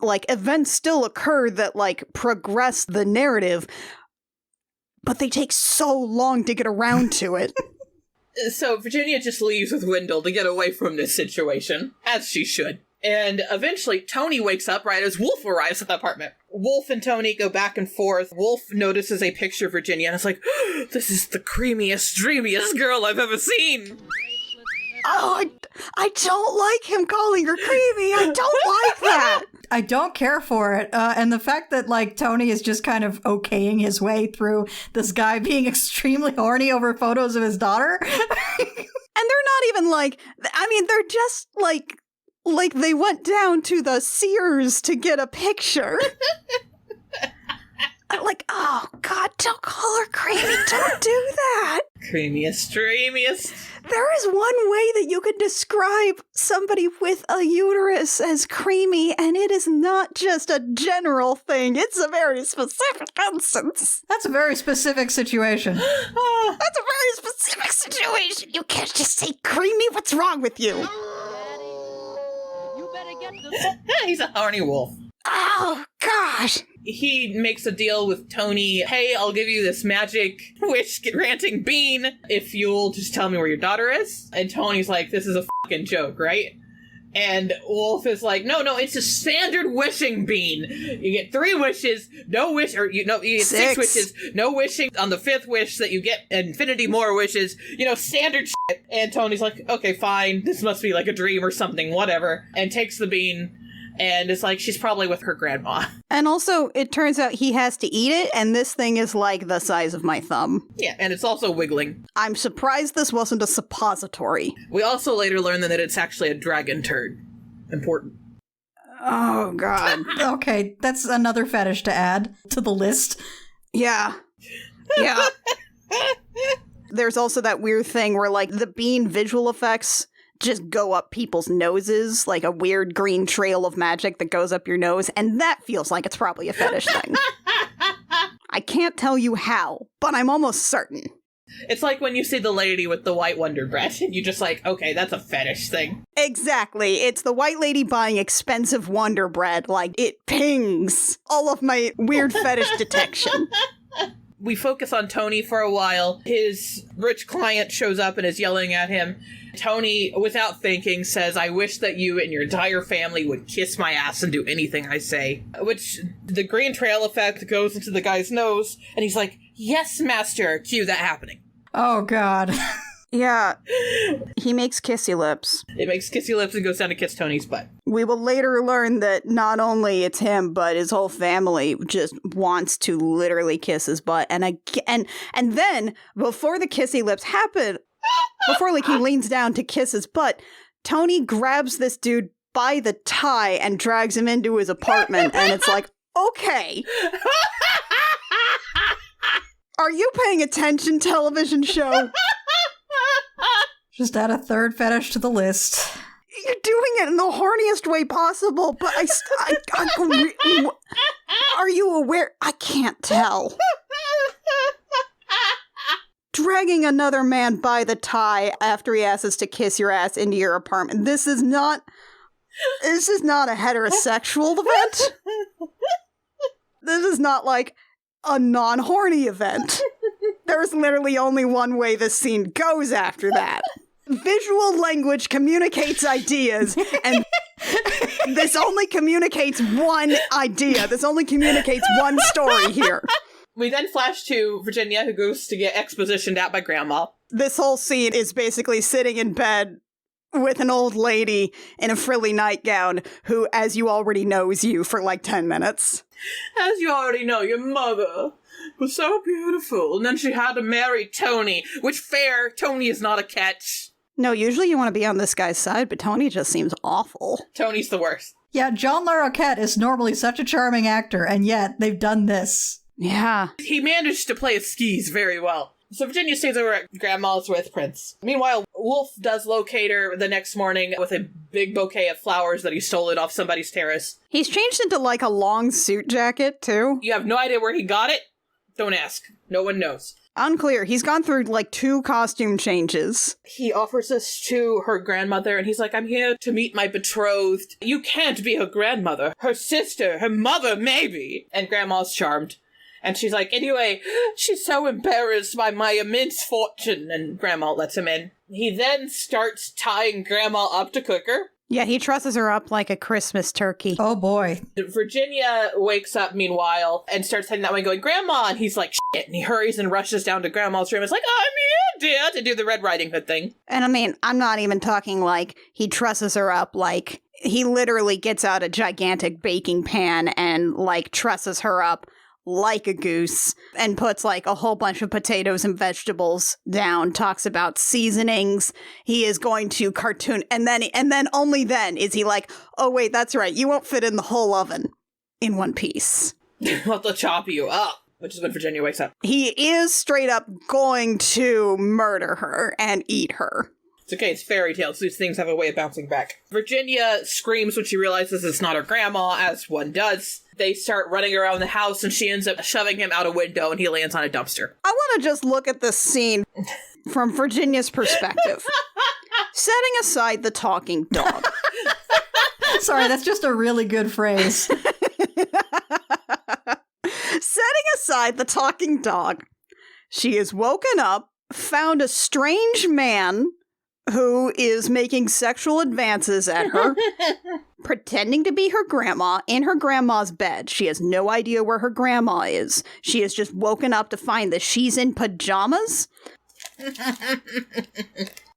Events still occur that, progress the narrative, but they take so long to get around to it. So Virginia just leaves with Wendell to get away from this situation, as she should. And eventually, Tony wakes up right as Wolf arrives at the apartment. Wolf and Tony go back and forth. Wolf notices a picture of Virginia and is like, this is the creamiest, dreamiest girl I've ever seen. Oh, I don't like him calling her creamy. I don't like that. I don't care for it. And the fact that, Tony is just kind of okaying his way through this guy being extremely horny over photos of his daughter. And they're not even they're just they went down to the Sears to get a picture. Like, oh, God, don't call her creamy. Don't do that. Creamiest, dreamiest. There is one way that you could describe somebody with a uterus as creamy, and it is not just a general thing. It's a very specific instance. That's a very specific situation. That's a very specific situation. You can't just say creamy. What's wrong with you? You better get the... He's a horny wolf. Oh, gosh. He makes a deal with Tony. Hey, I'll give you this magic wish-granting bean if you'll just tell me where your daughter is. And Tony's like, this is a fucking joke, right? And Wolf is like, no, it's a standard wishing bean. You get 3 wishes, no wish, or you get 6 wishes, no wishing. On the 5th wish that you get infinity more wishes, standard shit. And Tony's like, okay, fine, this must be like a dream or something, whatever. And takes the bean. And it's like, she's probably with her grandma. And also, it turns out he has to eat it, and this thing is like the size of my thumb. Yeah, and it's also wiggling. I'm surprised this wasn't a suppository. We also later learn that it's actually a dragon turd. Important. Oh, God. Okay, that's another fetish to add to the list. Yeah. Yeah. There's also that weird thing where, like, the bean visual effects just go up people's noses, like a weird green trail of magic that goes up your nose, and that feels like it's probably a fetish thing. I can't tell you how, but I'm almost certain. It's like when you see the lady with the white Wonder Bread, and you just like, okay, that's a fetish thing. Exactly. It's the white lady buying expensive Wonder Bread. Like, it pings all of my weird fetish detection. We focus on Tony for a while. His rich client shows up and is yelling at him. Tony, without thinking, says, I wish that you and your entire family would kiss my ass and do anything I say. Which, the green trail effect goes into the guy's nose, and he's like, yes, master, cue that happening. Oh, God. Yeah. He makes kissy lips. It makes kissy lips and goes down to kiss Tony's butt. We will later learn that not only it's him, but his whole family just wants to literally kiss his butt. And then, before the kissy lips happen, before like he leans down to kiss his butt, Tony grabs this dude by the tie and drags him into his apartment. And it's like, okay. Are you paying attention, television show? Just add a third fetish to the list. You're doing it in the horniest way possible, but are you aware? I can't tell. Dragging another man by the tie after he asks to kiss your ass into your apartment. This is not a heterosexual event. This is not like a non-horny event. There's literally only one way this scene goes after that. Visual language communicates ideas, and this only communicates one idea. This only communicates one story here. We then flash to Virginia, who goes to get expositioned at by Grandma. This whole scene is basically sitting in bed with an old lady in a frilly nightgown who, as you already know, is you for like 10 minutes. As you already know, your mother was so beautiful, and then she had to marry Tony, which fair, Tony is not a catch. No, usually you want to be on this guy's side, but Tony just seems awful. Tony's the worst. Yeah, John Larroquette is normally such a charming actor, and yet they've done this. Yeah. He managed to play his skis very well. So Virginia stays over at Grandma's with Prince. Meanwhile, Wolf does locate her the next morning with a big bouquet of flowers that he stole it off somebody's terrace. He's changed into like a long suit jacket, too. You have no idea where he got it? Don't ask. No one knows. Unclear. He's gone through like 2 costume changes. He offers this to her grandmother, and he's like, I'm here to meet my betrothed. You can't be her grandmother. Her sister, her mother, maybe. And Grandma's charmed. And she's like, anyway, she's so embarrassed by my immense fortune. And Grandma lets him in. He then starts tying Grandma up to cook her. Yeah, he trusses her up like a Christmas turkey. Oh boy. Virginia wakes up meanwhile and starts heading that way going, Grandma! And he's like, shit. And he hurries and rushes down to Grandma's room. It's like, I'm here, dear, to do the Red Riding Hood thing. And I mean, I'm not even talking like he trusses her up, like he literally gets out a gigantic baking pan and like trusses her up like a goose and puts like a whole bunch of potatoes and vegetables down, talks about seasonings. He is going to cartoon and then only then is he like, oh wait, that's right, you won't fit in the whole oven in one piece. I'll have to chop you up. which is when Virginia wakes up. He is straight up going to murder her and eat her. It's okay, it's fairy tales. These things have a way of bouncing back. Virginia screams when she realizes it's not her grandma, as one does. They start running around the house, and she ends up shoving him out a window, and he lands on a dumpster. I want to just look at this scene from Virginia's perspective. Setting aside the talking dog. Sorry, that's just a really good phrase. Setting aside the talking dog, she is woken up, found a strange man who is making sexual advances at her, pretending to be her grandma in her grandma's bed. She has no idea where her grandma is. She has just woken up to find that she's in pajamas.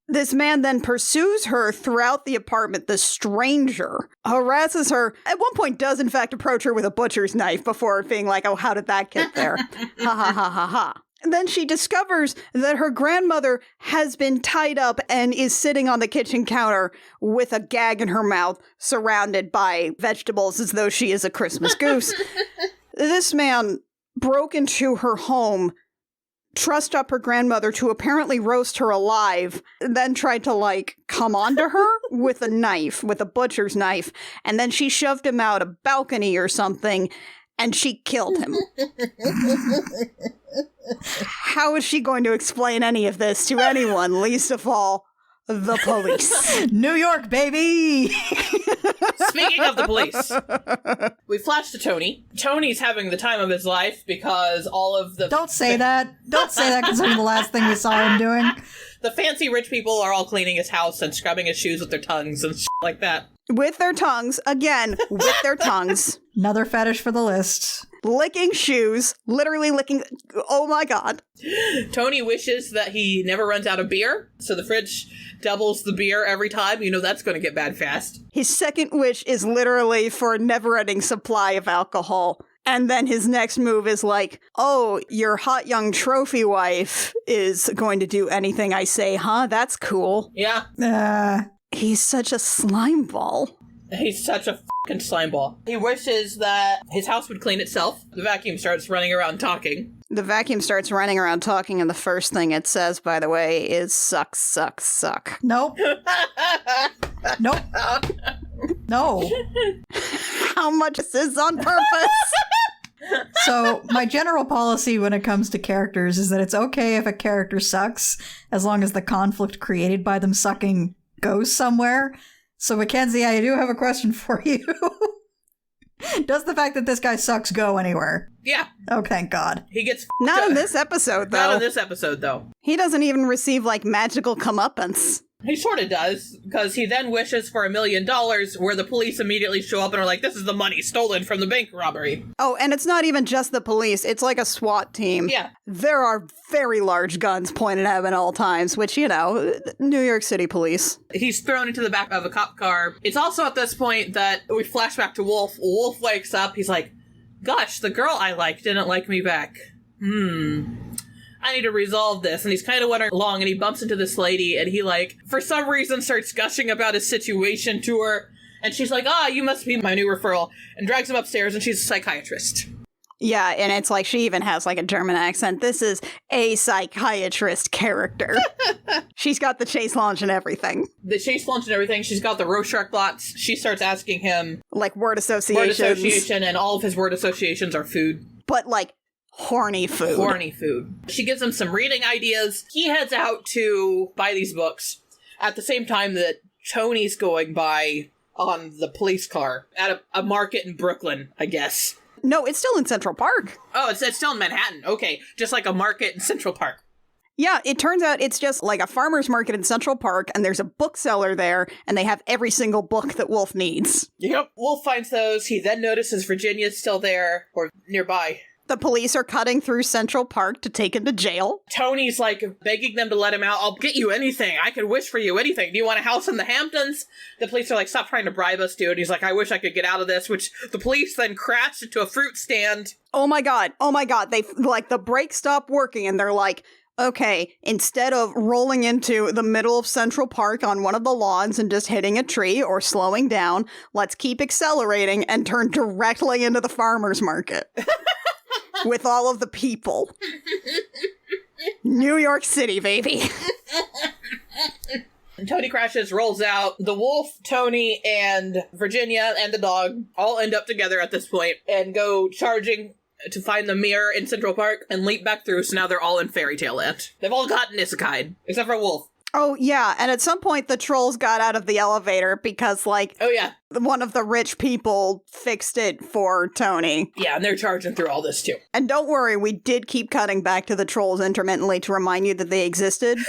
This man then pursues her throughout the apartment. The stranger harasses her. At one point does, in fact, approach her with a butcher's knife before being like, oh, how did that get there? Ha ha ha ha ha. And then she discovers that her grandmother has been tied up and is sitting on the kitchen counter with a gag in her mouth, surrounded by vegetables as though she is a Christmas goose. This man broke into her home, trussed up her grandmother to apparently roast her alive, then tried to, come onto her with a knife, with a butcher's knife, and then she shoved him out a balcony or something, and she killed him. How is she going to explain any of this to anyone, least of all, the police? New York, baby! Speaking of the police, we flash to Tony. Tony's having the time of his life because all of the... Don't say that. Don't say that considering the last thing we saw him doing. The fancy rich people are all cleaning his house and scrubbing his shoes with their tongues and shit like that. With their tongues. Again, with their tongues. Another fetish for the list. Licking shoes. Literally licking... Oh my god. Tony wishes that he never runs out of beer, so the fridge doubles the beer every time. You know that's going to get bad fast. His second wish is literally for a never-ending supply of alcohol. And then his next move is like, oh, your hot young trophy wife is going to do anything I say, huh? That's cool. Yeah. He's such a slime ball. He's such a fucking slime ball. He wishes that his house would clean itself. The vacuum starts running around talking. The vacuum starts running around talking, and the first thing it says, by the way, is suck, suck, suck. Nope. Nope. No. How much this is on purpose? So, my general policy when it comes to characters is that it's okay if a character sucks, as long as the conflict created by them sucking goes somewhere. So, Mackenzie, I do have a question for you. Does the fact that this guy sucks go anywhere? Yeah. Oh, thank God. He gets Not in this episode, though. Not in this episode, though. He doesn't even receive, magical comeuppance. He sort of does, because he then wishes for $1 million, where the police immediately show up and are like, this is the money stolen from the bank robbery. Oh, and it's not even just the police. It's like a SWAT team. Yeah. There are very large guns pointed at him at all times, which, New York City police. He's thrown into the back of a cop car. It's also at this point that we flash back to Wolf. Wolf wakes up. He's like, gosh, the girl I liked didn't like me back. I need to resolve this. And he's kind of wandering along, and he bumps into this lady, and he, for some reason starts gushing about his situation to her. And she's like, you must be my new referral, and drags him upstairs, and she's a psychiatrist. Yeah, and it's like she even has a German accent. This is a psychiatrist character. She's got the chase launch and everything. The chase launch and everything. She's got the Rorschach blots. She starts asking him... word associations. Word association, and all of his word associations are food. But, horny food. Horny food. She gives him some reading ideas. He heads out to buy these books at the same time that Tony's going by on the police car at a market in Brooklyn, I guess. No, it's still in Central Park. Oh, it's still in Manhattan. Okay, just like a market in Central Park. Yeah, it turns out it's just like a farmer's market in Central Park, and there's a bookseller there, and they have every single book that Wolf needs. Yep. Wolf finds those. He then notices Virginia's still there, or nearby. The police are cutting through Central Park to take him to jail. Tony's begging them to let him out. I'll get you anything. I could wish for you anything. Do you want a house in the Hamptons? The police are like, stop trying to bribe us, dude. He's like, I wish I could get out of this, which the police then crash into a fruit stand. Oh my god. They, the brakes stop working, and they're like, okay, instead of rolling into the middle of Central Park on one of the lawns and just hitting a tree or slowing down, let's keep accelerating and turn directly into the farmer's market. with all of the people. New York City, baby. Tony crashes, rolls out. The wolf, Tony, and Virginia, and the dog all end up together at this point and go charging to find the mirror in Central Park and leap back through, so now they're all in fairy tale land. They've all gotten isekai, except for Wolf. Oh, yeah, and at some point the trolls got out of the elevator because, like, Oh, yeah. one of the rich people fixed it for Tony. Yeah, and they're charging through all this, too. And don't worry, we did keep cutting back to the trolls intermittently to remind you that they existed.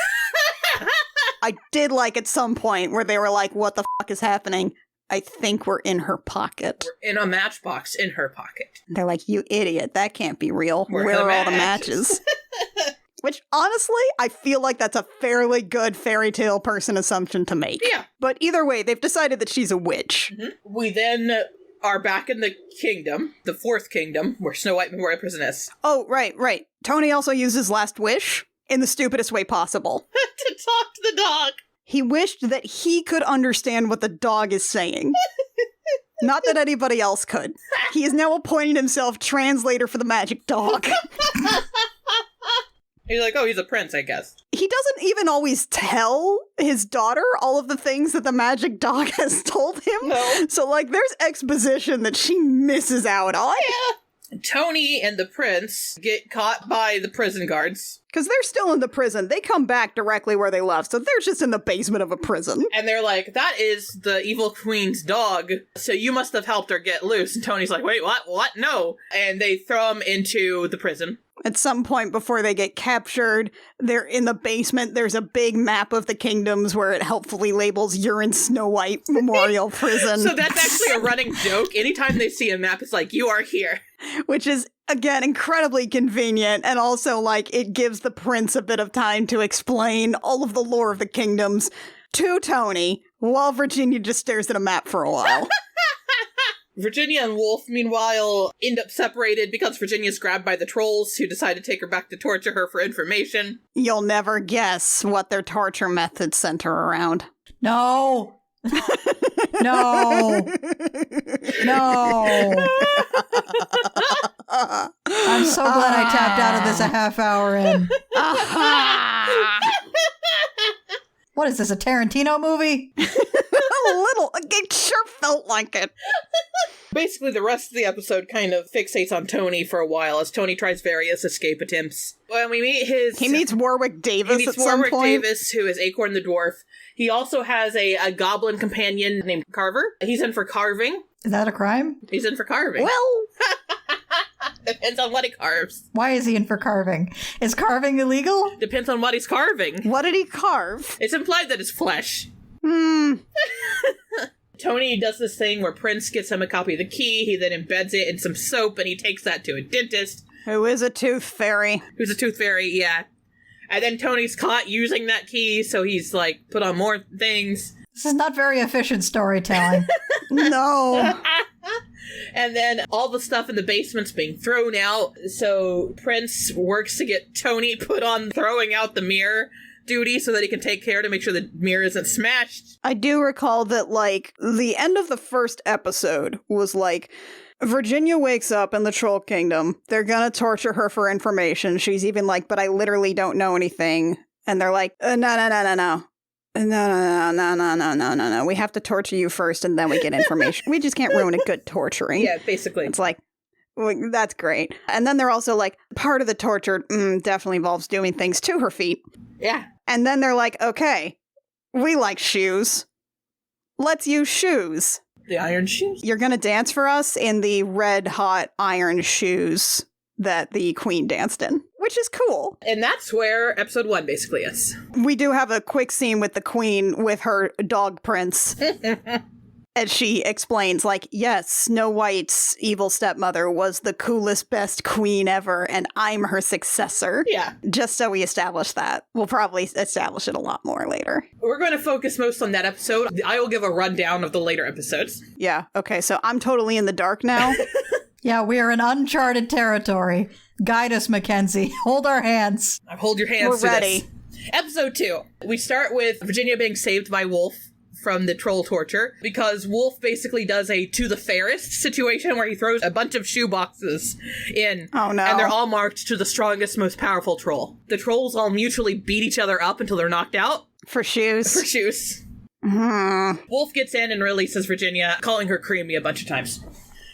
I did like at some point where they were like, what the fuck is happening? I think we're in her pocket. We're in a matchbox in her pocket. They're like, you idiot, that can't be real. Where Where are are the all the matches? matches? Which, honestly, I feel like that's a fairly good fairy tale person assumption to make. Yeah. But either way, they've decided that she's a witch. Mm-hmm. We then are back in the kingdom, the fourth kingdom, where Snow White Memorial Prison is. Oh, right. Tony also uses Last Wish in the stupidest way possible. To talk to the dog. He wished that he could understand what the dog is saying. Not that anybody else could. He is now appointing himself translator for the magic dog. He's like, oh, he's a prince, I guess. He doesn't even always tell his daughter all of the things that the magic dog has told him. No. So, like, there's exposition that she misses out on. Yeah. Tony and the prince get caught by the prison guards. Because they're still in the prison. They come back directly where they left, so they're just in the basement of a prison. And they're like, that is the evil queen's dog, so you must have helped her get loose. And Tony's like, wait, what? What? No. And they throw him into the prison. At some point before they get captured, they're in the basement. There's a big map of the kingdoms where it helpfully labels you're in Snow White Memorial Prison. So that's actually a running joke. Anytime they see a map, it's like, you are here. Which is, again, incredibly convenient, and also, like, it gives the prince a bit of time to explain all of the lore of the kingdoms to Tony, while Virginia just stares at a map for a while. Virginia and Wolf, meanwhile, end up separated because Virginia's grabbed by the trolls, who decide to take her back to torture her for information. You'll never guess what their torture methods center around. No. No. No. I'm so glad I tapped out of this a half hour in. What is this, a Tarantino movie? A little. It sure felt like it. Basically, the rest of the episode kind of fixates on Tony for a while as Tony tries various escape attempts. When we meet He meets Warwick Davis at some point. Warwick Davis, who is Acorn the Dwarf. He also has a goblin companion named Carver. He's in for carving. Is that a crime? He's in for carving. Well, Depends on what he carves. Why is he in for carving? Is carving illegal? Depends on what he's carving. what did he carve? It's implied that it's flesh. Tony does this thing where Prince gets him a copy of the key, he then embeds it in some soap, and he takes that to a dentist. Who is a tooth fairy? Who's a tooth fairy, yeah. And then Tony's caught using that key, so he's, like, put on more things. This is not very efficient storytelling. No. And then all the stuff in the basement's being thrown out, so Prince works to get Tony put on throwing out the mirror duty so that he can take care to make sure the mirror isn't smashed. I do recall that, like, the end of the first episode was like, Virginia wakes up in the Troll Kingdom. They're gonna torture her for information. She's even like, but I literally don't know anything. And they're like, no. No. We have to torture you first and then we get information. We just can't ruin a good torturing. Yeah, basically. It's like, well, that's great. And then they're also like, part of the torture definitely involves doing things to her feet. Yeah. And then they're like, okay, we like shoes. Let's use shoes. The iron shoes? You're going to dance for us in the red hot iron shoes that the queen danced in, which is cool. And that's where episode 1 basically is. We do have a quick scene with the queen with her dog Prince. And she explains, like, yes, Snow White's evil stepmother was the coolest, best queen ever, and I'm her successor. Yeah. Just so we establish that. We'll probably establish it a lot more later. We're going to focus most on that episode. I will give a rundown of the later episodes. Yeah, okay, so I'm totally in the dark now. Yeah, we are in uncharted territory. Guide us, Mackenzie. Hold our hands. Hold your hands We're to ready. this. Episode 2. We start with Virginia being saved by Wolf from the troll torture because Wolf basically does a to the fairest situation where he throws a bunch of shoe boxes in. Oh no. And they're all marked to the strongest, most powerful troll. The trolls all mutually beat each other up until they're knocked out. For shoes. For shoes. Wolf gets in and releases Virginia, calling her creamy a bunch of times.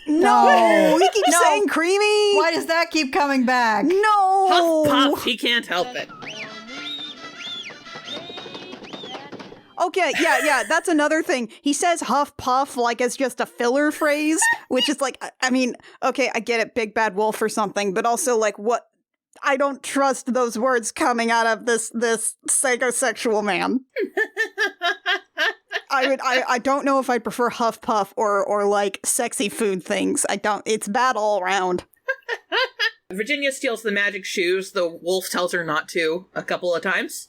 No! He keeps saying creamy! Why does that keep coming back? No! Huff puff, he can't help it. Okay, yeah, that's another thing. He says huff puff like it's just a filler phrase, which is like, I mean, okay, I get it, big bad wolf or something, but also like what? I don't trust those words coming out of this psychosexual man. I don't know if I'd prefer huff puff or like sexy food things. I don't, it's bad all around. Virginia steals the magic shoes. The wolf tells her not to a couple of times.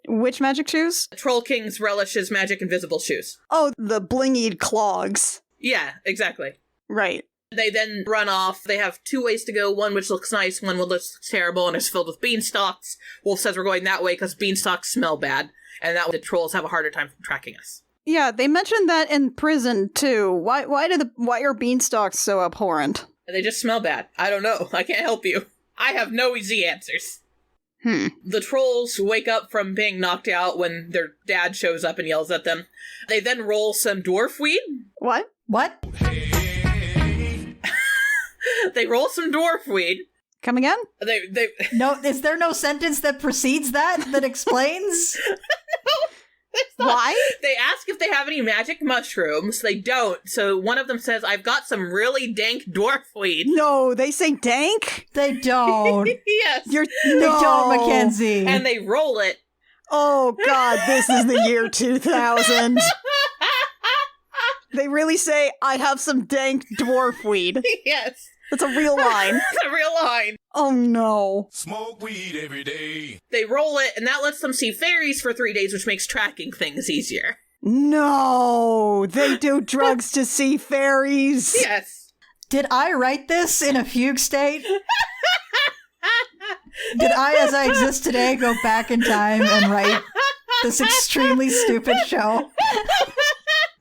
Which magic shoes? Troll Kings relishes magic invisible shoes. Oh, the blingied clogs. Yeah, exactly. Right. They then run off. They have two ways to go. One which looks nice, one which looks terrible, and is filled with beanstalks. Wolf says we're going that way because beanstalks smell bad, and that way the trolls have a harder time tracking us. Yeah, they mentioned that in prison too. Why are beanstalks so abhorrent? They just smell bad. I don't know. I can't help you. I have no easy answers. The trolls wake up from being knocked out when their dad shows up and yells at them. They then roll some dwarf weed. What? They roll some dwarf weed. Come again? They No, is there no sentence that precedes that explains? Why? They ask if they have any magic mushrooms. They don't. So one of them says, I've got some really dank dwarf weed. No, they say dank? They don't. Yes. They don't, Mackenzie. And they roll it. Oh god, this is the year 2000. They really say, I have some dank dwarf weed. Yes. That's a real line. That's a real line. Oh no. Smoke weed every day. They roll it, and that lets them see fairies for 3 days, which makes tracking things easier. No, they do drugs to see fairies. Yes. Did I write this in a fugue state? Did I, as I exist today, go back in time and write this extremely stupid show?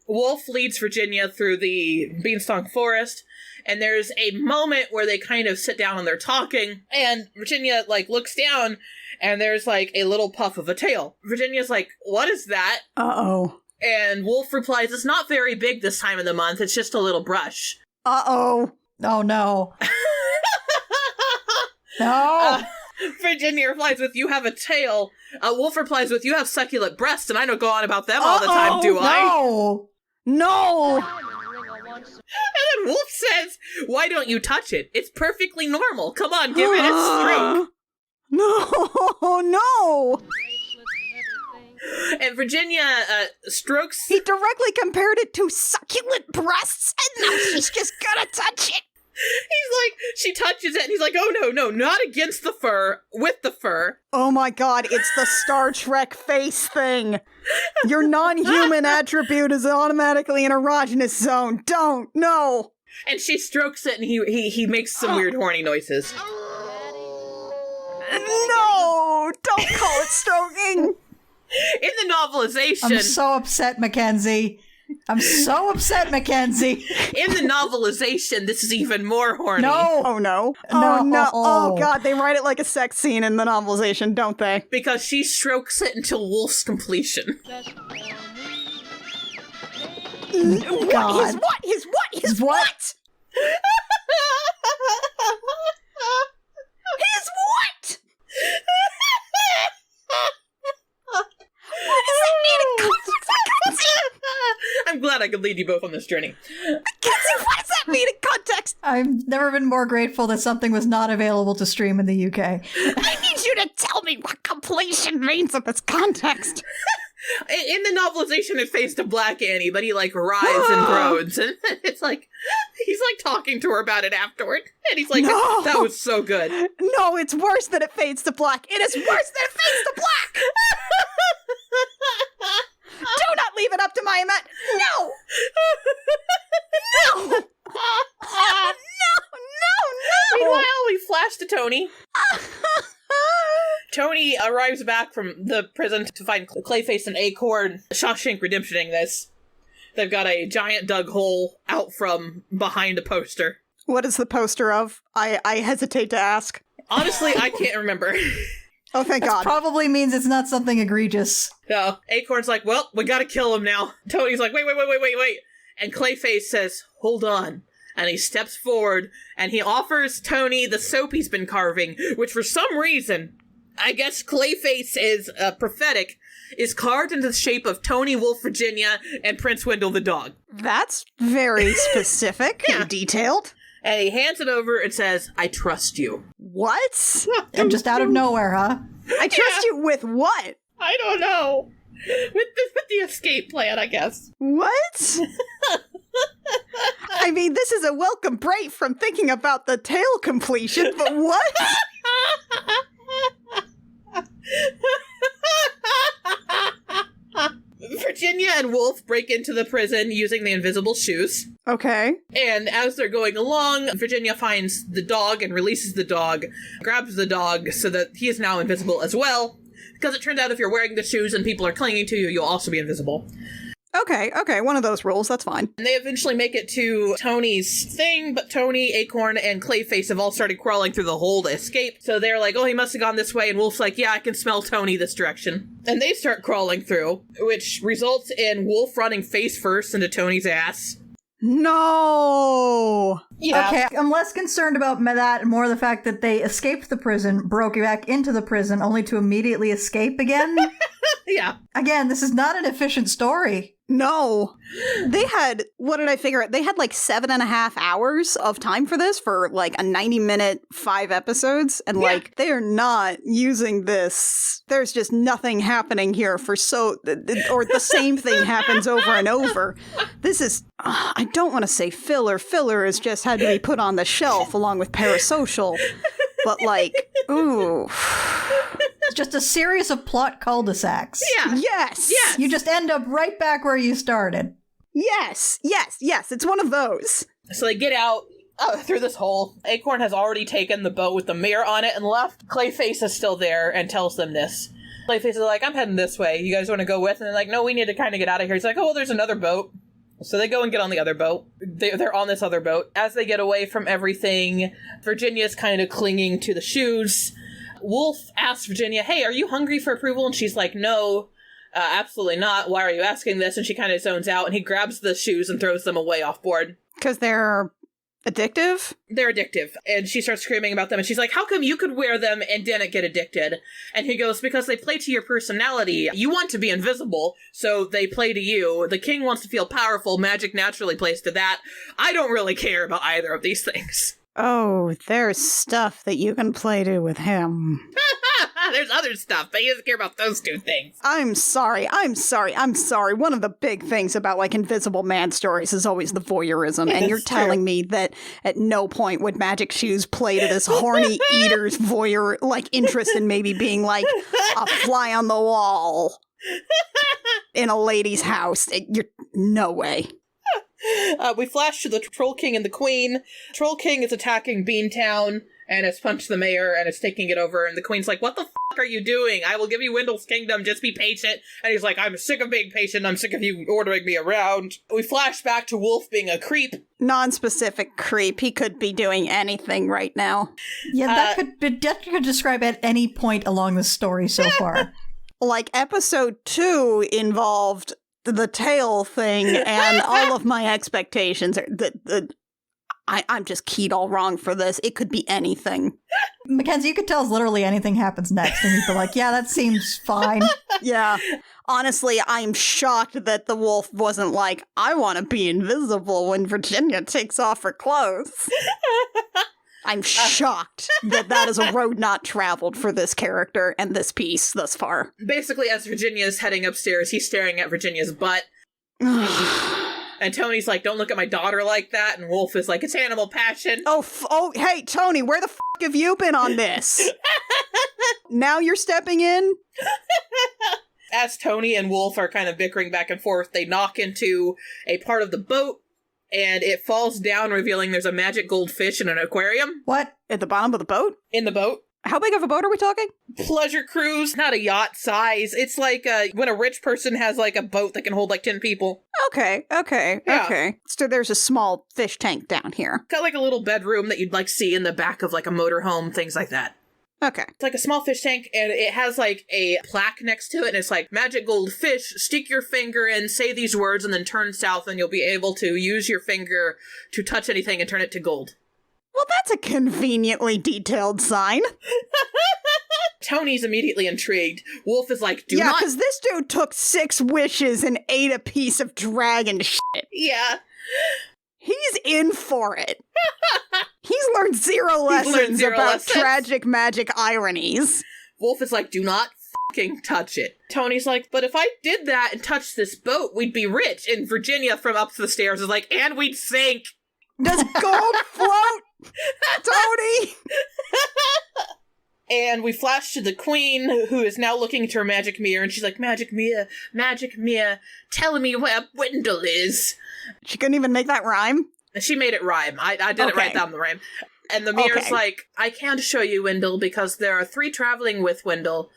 Wolf leads Virginia through the Beanstalk Forest, and there's a moment where they kind of sit down and they're talking, and Virginia, looks down, and there's, a little puff of a tail. Virginia's like, what is that? Uh-oh. And Wolf replies, it's not very big this time of the month, it's just a little brush. Uh-oh. Oh, no. No! Virginia replies with, you have a tail. Wolf replies with, you have succulent breasts, and I don't go on about them all the time, do I? No! No! And then Wolf says, why don't you touch it? It's perfectly normal. Come on, give it a stroke. No! And Virginia strokes... He directly compared it to succulent breasts, and now she's just gonna touch it. He's like, she touches it, and he's like, oh no, not against the fur, with the fur. Oh my god, it's the Star Trek face thing. Your non-human attribute is automatically an erogenous zone. Don't, no. And she strokes it, and he makes some weird horny noises. No, don't call it stroking. In the novelization... I'm so upset, Mackenzie. I'm so upset, Mackenzie. In the novelization, this is even more horny. No. Oh no. No. Oh no. Oh god, they write it like a sex scene in the novelization, don't they? Because she strokes it until Wolf's completion. God. His what? His what? His what? His what? What does that mean in context? I'm glad I could lead you both on this journey. Mackenzie, what does that mean in context? I've never been more grateful that something was not available to stream in the UK. I need you to tell me what completion means in this context. In the novelization, it fades to Black Annie, but he writhes and groans, and it's he's talking to her about it afterward, and he's like, No. that was so good. No, it's worse than it fades to black. It is worse than it fades to black. Do not leave it up to my imagination. No. No. No. Meanwhile, we flash to Tony. Tony arrives back from the prison to find Clayface and Acorn Shawshank Redemptioning this. They've got a giant dug hole out from behind a poster. What is the poster of? I hesitate to ask. Honestly, I can't remember. Oh, thank God. Probably means it's not something egregious. No, Acorn's like, well, we gotta kill him now. Tony's like, wait. And Clayface says, hold on. And he steps forward, and he offers Tony the soap he's been carving, which for some reason, I guess Clayface is prophetic, is carved into the shape of Tony, Wolf, Virginia, and Prince Wendell the dog. That's very specific and detailed. And he hands it over and says, I trust you. What? And just out of nowhere, huh? I trust you with what? I don't know. With the escape plan, I guess. What? I mean, this is a welcome break from thinking about the tale completion, but what? Virginia and Wolf break into the prison using the invisible shoes. Okay. And as they're going along, Virginia finds the dog and releases the dog, grabs the dog so that he is now invisible as well. Because it turns out if you're wearing the shoes and people are clinging to you, you'll also be invisible. Okay, one of those rules, that's fine. And they eventually make it to Tony's thing, but Tony, Acorn, and Clayface have all started crawling through the hole to escape. So they're like, oh, he must have gone this way, and Wolf's like, yeah, I can smell Tony this direction. And they start crawling through, which results in Wolf running face first into Tony's ass. No! Yeah. Okay, I'm less concerned about that and more the fact that they escaped the prison, broke back into the prison, only to immediately escape again. Yeah. Again, this is not an efficient story. No. They had, what did I figure out? They had like 7.5 hours of time for this for like a 90-minute 5 episodes. And like, they are not using this. There's just nothing happening here for or the same thing happens over and over. This is, I don't want to say filler. Filler has just had to be put on the shelf along with Parasocial. But like, ooh. It's just a series of plot cul-de-sacs. Yeah. Yes. You just end up right back where you started. Yes. It's one of those. So they get out through this hole. Acorn has already taken the boat with the mirror on it and left. Clayface is still there and tells them this. Clayface is like, I'm heading this way. You guys want to go with? And they're like, no, we need to kind of get out of here. He's like, oh, well, there's another boat. So they go and get on the other boat. They're on this other boat. As they get away from everything, Virginia's kind of clinging to the shoes. Wolf asks Virginia, hey, are you hungry for approval? And she's like, no, absolutely not. Why are you asking this? And she kind of zones out, and he grabs the shoes and throws them away off board. Because they're addictive? They're addictive. And she starts screaming about them, and she's like, how come you could wear them and didn't get addicted? And he goes, because they play to your personality. You want to be invisible, so they play to you. The king wants to feel powerful. Magic naturally plays to that. I don't really care about either of these things. Oh, there's stuff that you can play to with him. There's other stuff, but he doesn't care about those two things. I'm sorry. One of the big things about, like, Invisible Man stories is always the voyeurism, and you're telling me that at no point would Magic Shoes play to this horny eater's voyeur, like, interest in maybe being, like, a fly on the wall in a lady's house. No way. We flash to the Troll King and the Queen. Troll King is attacking Beantown and has punched the mayor and is taking it over. And the Queen's like, what the fuck are you doing? I will give you Wendell's Kingdom. Just be patient. And he's like, I'm sick of being patient. I'm sick of you ordering me around. We flash back to Wolf being a creep. Non-specific creep. He could be doing anything right now. Yeah, that could describe at any point along the story so far. Like, episode 2 involved the tail thing, and all of my expectations are I'm just keyed all wrong for this. It could be anything. Mackenzie, you could tell us literally anything happens next, and you'd be like, yeah, that seems fine. Yeah. Honestly, I'm shocked that the wolf wasn't like, I want to be invisible when Virginia takes off her clothes. I'm shocked that is a road not traveled for this character and this piece thus far. Basically, as Virginia is heading upstairs, he's staring at Virginia's butt. And Tony's like, don't look at my daughter like that. And Wolf is like, it's animal passion. Oh, hey, Tony, where the have you been on this? Now you're stepping in? As Tony and Wolf are kind of bickering back and forth, they knock into a part of the boat. And it falls down, revealing there's a magic goldfish in an aquarium. What? At the bottom of the boat? In the boat. How big of a boat are we talking? Pleasure cruise, not a yacht size. It's like when a rich person has like a boat that can hold like 10 people. Okay. Yeah. So there's a small fish tank down here. Got like a little bedroom that you'd like see in the back of like a motorhome, things like that. Okay. It's like a small fish tank, and it has like a plaque next to it, and it's like, magic gold fish, stick your finger in, say these words, and then turn south, and you'll be able to use your finger to touch anything and turn it to gold. Well, that's a conveniently detailed sign. Tony's immediately intrigued. Wolf is like, do yeah, not... because this dude took 6 wishes and ate a piece of dragon shit. Yeah. He's in for it. He's learned zero lessons about tragic magic ironies. Wolf is like, do not fucking touch it. Tony's like, but if I did that and touched this boat, we'd be rich. And Virginia from up the stairs is like, and we'd sink. Does gold float? Tony! And we flash to the queen, who is now looking into her magic mirror, and she's like, magic mirror, tell me where Wendell is. She couldn't even make that rhyme? She made it rhyme. I didn't write down the rhyme. And the mirror's like, I can't show you Wendell because there are 3 traveling with Wendell,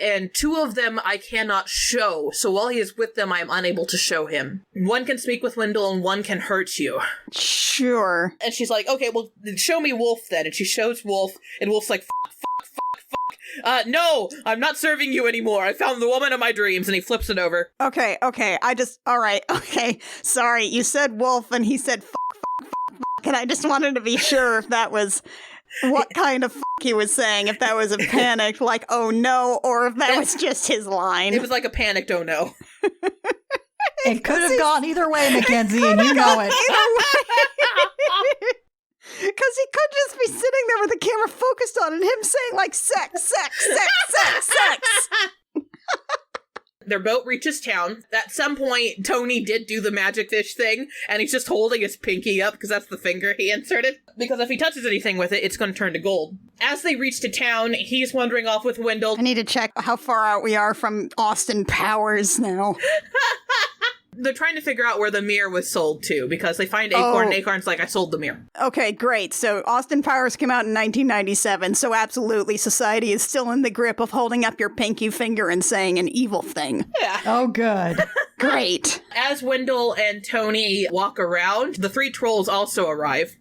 and 2 of them I cannot show. So while he is with them, I am unable to show him. 1 can speak with Wendell, and 1 can hurt you. Sure. And she's like, okay, well, show me Wolf then. And she shows Wolf, and Wolf's like, fuck. No, I'm not serving you anymore. I found the woman of my dreams, and he flips it over. Okay, alright, okay. Sorry, you said wolf, and he said fuck, and I just wanted to be sure if that was what kind of fuck he was saying, if that was a panicked, like, oh no, or if that was just his line. It was like a panicked, oh no. It could have gone either way, Mackenzie, and you know it. Because he could just be sitting there with the camera focused on and him saying, like, sex. Their boat reaches town. At some point, Tony did do the magic fish thing, and he's just holding his pinky up, because that's the finger he inserted. Because if he touches anything with it, it's going to turn to gold. As they reach to town, he's wandering off with Wendell. I need to check how far out we are from Austin Powers now. They're trying to figure out where the mirror was sold to, because they find Acorn, and Acorn's like, I sold the mirror. Okay, great. So Austin Powers came out in 1997, so absolutely, society is still in the grip of holding up your pinky finger and saying an evil thing. Yeah. Oh, good. Great. As Wendell and Tony walk around, the 3 trolls also arrive.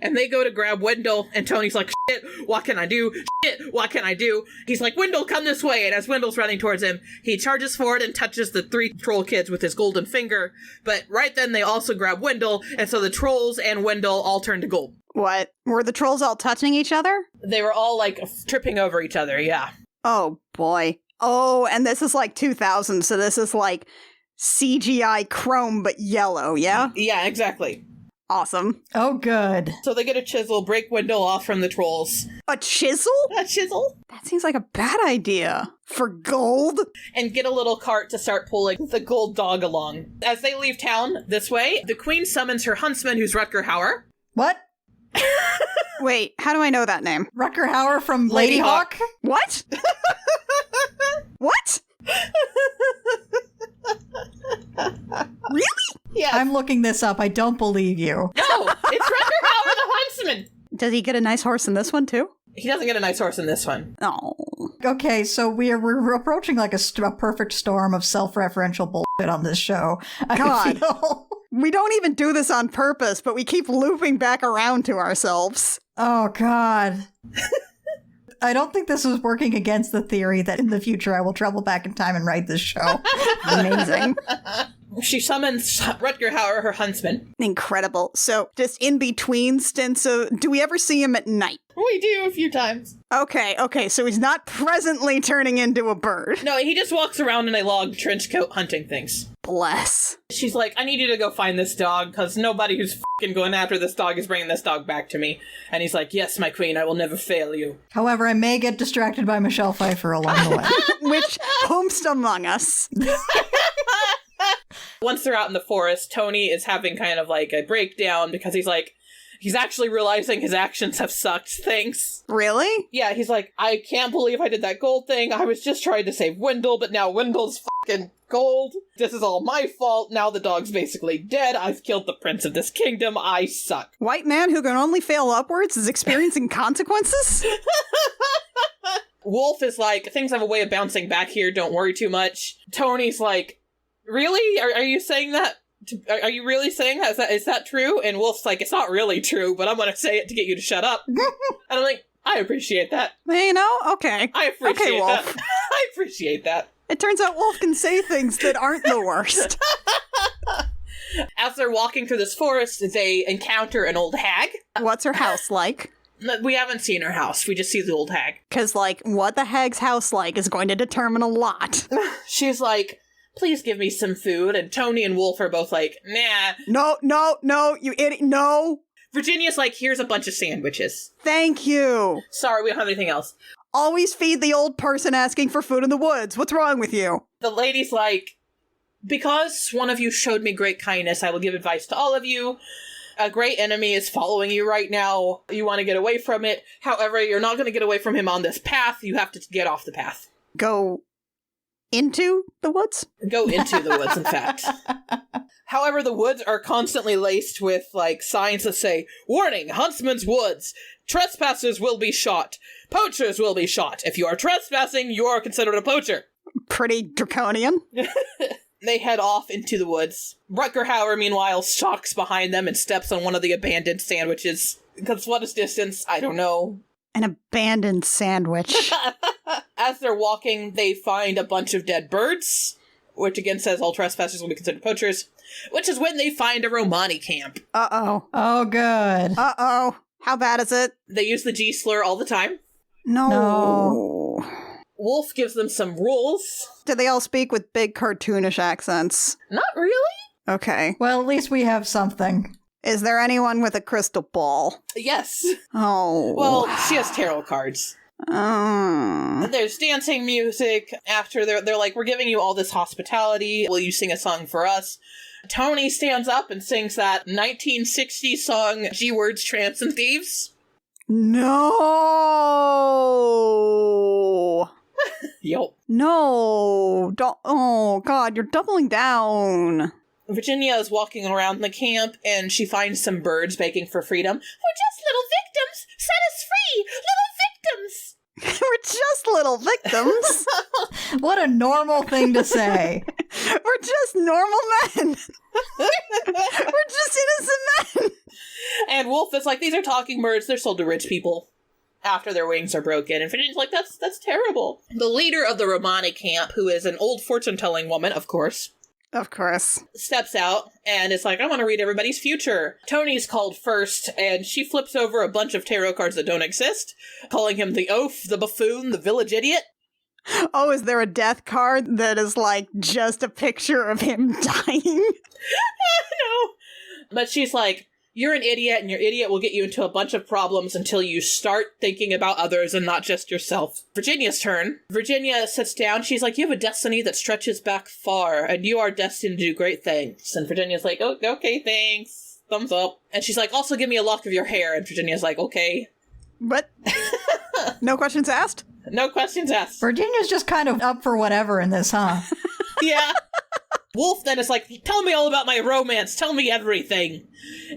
And they go to grab Wendell, and Tony's like, shit, what can I do? Shit, what can I do? He's like, Wendell, come this way. And as Wendell's running towards him, he charges forward and touches the 3 troll kids with his golden finger. But right then, they also grab Wendell, and so the trolls and Wendell all turn to gold. What? Were the trolls all touching each other? They were all, like, tripping over each other, yeah. Oh, boy. Oh, and this is like 2000, so this is like CGI chrome, but yellow, yeah? Yeah, exactly. Awesome. Oh, good. So they get a chisel, break Wendell off from the trolls. A chisel? A chisel? That seems like a bad idea. For gold? And get a little cart to start pulling the gold dog along. As they leave town this way, the queen summons her huntsman, who's Rutger Hauer. What? Wait, how do I know that name? Rutger Hauer from Lady Lady Hawk? What? What? Really? Yeah. I'm looking this up. I don't believe you. No, it's Rutger Hauer the huntsman. Does he get a nice horse in this one, too? He doesn't get a nice horse in this one. Oh. Okay, so we're approaching like a perfect storm of self-referential bullshit on this show. I God. feel. We don't even do this on purpose, but we keep looping back around to ourselves. Oh, God. I don't think this is working against the theory that in the future I will travel back in time and write this show. Amazing. She summons Rutger Hauer, her huntsman. Incredible. So, just in between stints of, do we ever see him at night? We do a few times. Okay, so he's not presently turning into a bird. No, he just walks around in a log trench coat hunting things. Bless. She's like, I need you to go find this dog, because nobody who's f***ing going after this dog is bringing this dog back to me. And he's like, yes, my queen, I will never fail you. However, I may get distracted by Michelle Pfeiffer along the way. Which, whomst among us? Once they're out in the forest, Tony is having kind of like a breakdown because he's actually realizing his actions have sucked things. Really? Yeah, he's like, I can't believe I did that gold thing. I was just trying to save Wendell, but now Wendell's fucking gold. This is all my fault. Now the dog's basically dead. I've killed the prince of this kingdom. I suck. White man who can only fail upwards is experiencing consequences? Wolf is like, things have a way of bouncing back here, don't worry too much. Tony's like, really? Are you saying that? Are you really saying that? Is that true? And Wolf's like, it's not really true, but I'm gonna say it to get you to shut up. And I'm like, I appreciate that. You know, okay. I appreciate Wolf. that. I appreciate that. It turns out Wolf can say things that aren't the worst. As they're walking through this forest, they encounter an old hag. What's her house like? We haven't seen her house. We just see the old hag. Because, like, what the hag's house like is going to determine a lot. She's like, please give me some food. And Tony and Wolf are both like, nah. No, you idiot, no. Virginia's like, here's a bunch of sandwiches. Thank you. Sorry, we don't have anything else. Always feed the old person asking for food in the woods. What's wrong with you? The lady's like, because one of you showed me great kindness, I will give advice to all of you. A great enemy is following you right now. You want to get away from it. However, you're not going to get away from him on this path. You have to get off the path. Go into the woods? Go into the woods, in fact. However, the woods are constantly laced with, like, signs that say, warning, Huntsman's Woods. Trespassers will be shot. Poachers will be shot. If you are trespassing, you are considered a poacher. Pretty draconian. They head off into the woods. Rutger Hauer, meanwhile, stalks behind them and steps on one of the abandoned sandwiches. Because what is distance? I don't know. An abandoned sandwich. As they're walking, they find a bunch of dead birds, which again says all trespassers will be considered poachers, which is when they find a Romani camp. Uh-oh. Oh, good. Uh-oh. How bad is it? They use the G slur all the time. No. Wolf gives them some rules. Do they all speak with big cartoonish accents? Not really. Okay. Well, at least we have something. Is there anyone with a crystal ball? Yes. Oh. Well, she has tarot cards. There's dancing music. After they're like, we're giving you all this hospitality. Will you sing a song for us? Tony stands up and sings that 1960s song, G-Words, Tramps, and Thieves. No. Yup. No. Oh, God, you're doubling down. Virginia is walking around the camp, and she finds some birds begging for freedom. We're just little victims! Set us free! Little victims! We're just little victims. What a normal thing to say. We're just normal men. We're just innocent men. And Wolf is like, these are talking birds, they're sold to rich people after their wings are broken. And Virginia's like, that's terrible. The leader of the Romani camp, who is an old fortune-telling woman, of course, steps out and is like, I want to read everybody's future. Tony's called first, and she flips over a bunch of tarot cards that don't exist, calling him the oaf, the buffoon, the village idiot. Oh, is there a death card that is like just a picture of him dying? No. But she's like, you're an idiot, and your idiot will get you into a bunch of problems until you start thinking about others and not just yourself. Virginia's turn. Virginia sits down. She's like, you have a destiny that stretches back far, and you are destined to do great things. And Virginia's like, oh, okay, thanks. Thumbs up. And she's like, also give me a lock of your hair. And Virginia's like, okay. What? No questions asked? No questions asked. Virginia's just kind of up for whatever in this, huh? Yeah. Wolf then is like, tell me all about my romance. Tell me everything.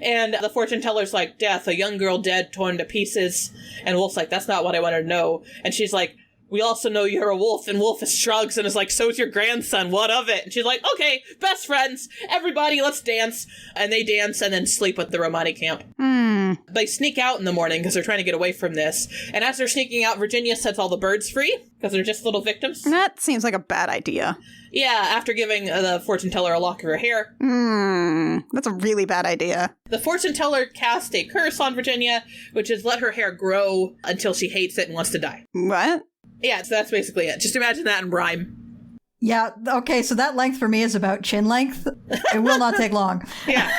And the fortune teller's like, death, a young girl dead, torn to pieces. And Wolf's like, that's not what I wanted to know. And she's like, we also know you're a wolf. And Wolf shrugs and is like, so's your grandson. What of it? And she's like, okay, best friends. Everybody, let's dance. And they dance and then sleep at the Romani camp. They sneak out in the morning because they're trying to get away from this. And as they're sneaking out, Virginia sets all the birds free because they're just little victims. That seems like a bad idea. Yeah, after giving the fortune teller a lock of her hair. That's a really bad idea. The fortune teller cast a curse on Virginia, which is let her hair grow until she hates it and wants to die. What? Yeah, so that's basically it. Just imagine that in rhyme. Yeah, okay, so that length for me is about chin length. It will not take long. Yeah.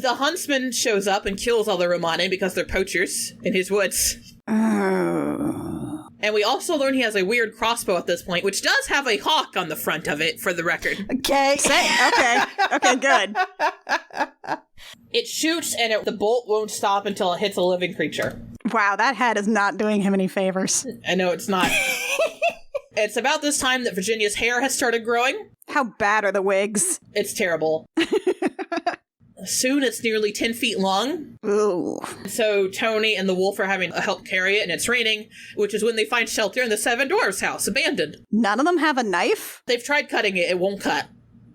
The huntsman shows up and kills all the Romani because they're poachers in his woods. And we also learn he has a weird crossbow at this point, which does have a hawk on the front of it, for the record. Okay. Okay, good. It shoots, and the bolt won't stop until it hits a living creature. Wow, that hat is not doing him any favors. I know it's not. It's about this time that Virginia's hair has started growing. How bad are the wigs? It's terrible. Soon it's nearly 10 feet long. Ooh. So Tony and the wolf are having to help carry it, and it's raining, which is when they find shelter in the Seven Dwarfs house, abandoned. None of them have a knife? They've tried cutting it, it won't cut.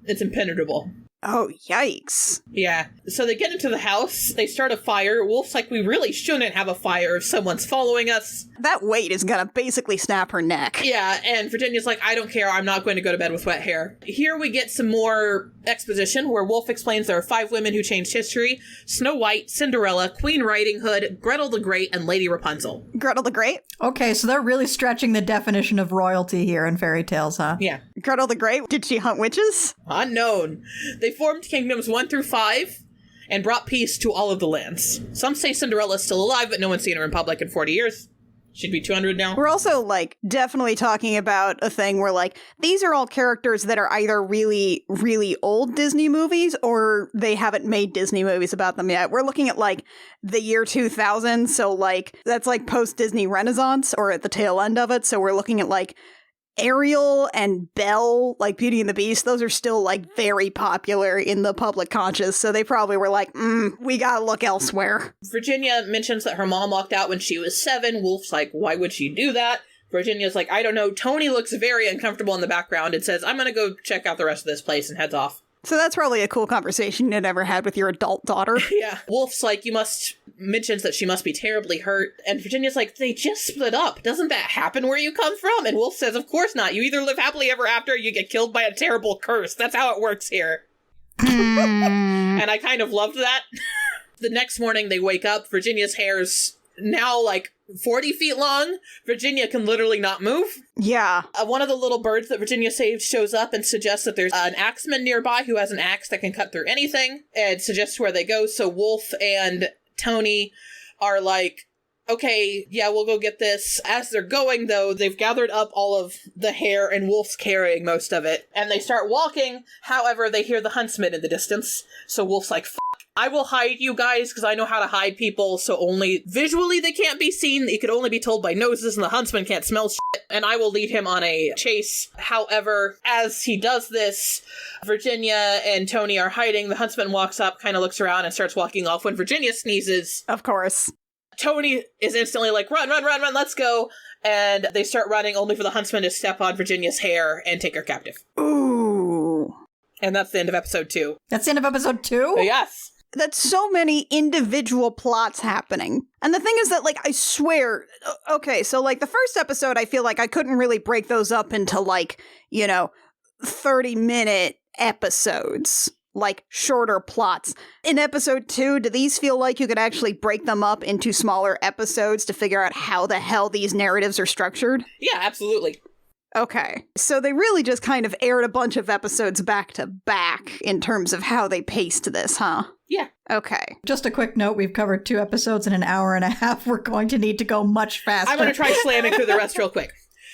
It's impenetrable. Oh, yikes. Yeah. So they get into the house, they start a fire. Wolf's like, we really shouldn't have a fire if someone's following us. That weight is gonna basically snap her neck. Yeah, and Virginia's like, I don't care, I'm not going to go to bed with wet hair. Here we get some more exposition where Wolf explains there are 5 women who changed history: Snow White, Cinderella, Queen Riding Hood, Gretel the Great, and Lady Rapunzel. Gretel the Great? Okay, so they're really stretching the definition of royalty here in fairy tales, huh? Yeah. Gretel the Great? Did she hunt witches? Unknown. They formed kingdoms 1 through 5 and brought peace to all of the lands. Some say Cinderella's still alive, but no one's seen her in public in 40 years. She'd be 200 now. We're also, like, definitely talking about a thing where, like, these are all characters that are either really, really old Disney movies or they haven't made Disney movies about them yet. We're looking at, like, the year 2000, so, like, that's, like, post-Disney Renaissance or at the tail end of it, so we're looking at, like, Ariel and Belle, like Beauty and the Beast, those are still, like, very popular in the public conscious, so they probably were like, we gotta look elsewhere. Virginia mentions that her mom walked out when she was 7. Wolf's like, why would she do that? Virginia's like, I don't know. Tony looks very uncomfortable in the background and says, I'm gonna go check out the rest of this place, and heads off. So that's probably a cool conversation you never had with your adult daughter. Yeah. Wolf's like, mentions that she must be terribly hurt. And Virginia's like, they just split up. Doesn't that happen where you come from? And Wolf says, of course not. You either live happily ever after or you get killed by a terrible curse. That's how it works here. And I kind of loved that. The next morning they wake up. Virginia's hair's now like 40 feet long. Virginia can literally not move. Yeah. One of the little birds that Virginia saved shows up and suggests that there's an axeman nearby who has an axe that can cut through anything, and suggests where they go. So Wolf and Tony are like, okay, yeah, we'll go get this. As they're going, though, they've gathered up all of the hair, and Wolf's carrying most of it. And they start walking. However, they hear the huntsman in the distance. So Wolf's like, I will hide you guys, because I know how to hide people, so only visually they can't be seen. You could only be told by noses, and the huntsman can't smell shit, and I will lead him on a chase. However, as he does this, Virginia and Tony are hiding. The huntsman walks up, kind of looks around, and starts walking off. When Virginia sneezes, Of course. Tony is instantly like, run, run, run, run, let's go. And they start running, only for the huntsman to step on Virginia's hair and take her captive. Ooh. And that's the end of episode 2. That's the end of episode 2? Yes. That's so many individual plots happening. And the thing is that, like, I swear, okay, so, like, the first episode, I feel like I couldn't really break those up into, like, 30-minute episodes, like, shorter plots. In episode 2, do these feel like you could actually break them up into smaller episodes to figure out how the hell these narratives are structured? Yeah, absolutely. Okay, so they really just kind of aired a bunch of episodes back to back in terms of how they paced this, huh? Yeah. Okay. Just a quick note, we've covered 2 episodes in an hour and a half. We're going to need to go much faster. I'm going to try slamming through the rest real quick.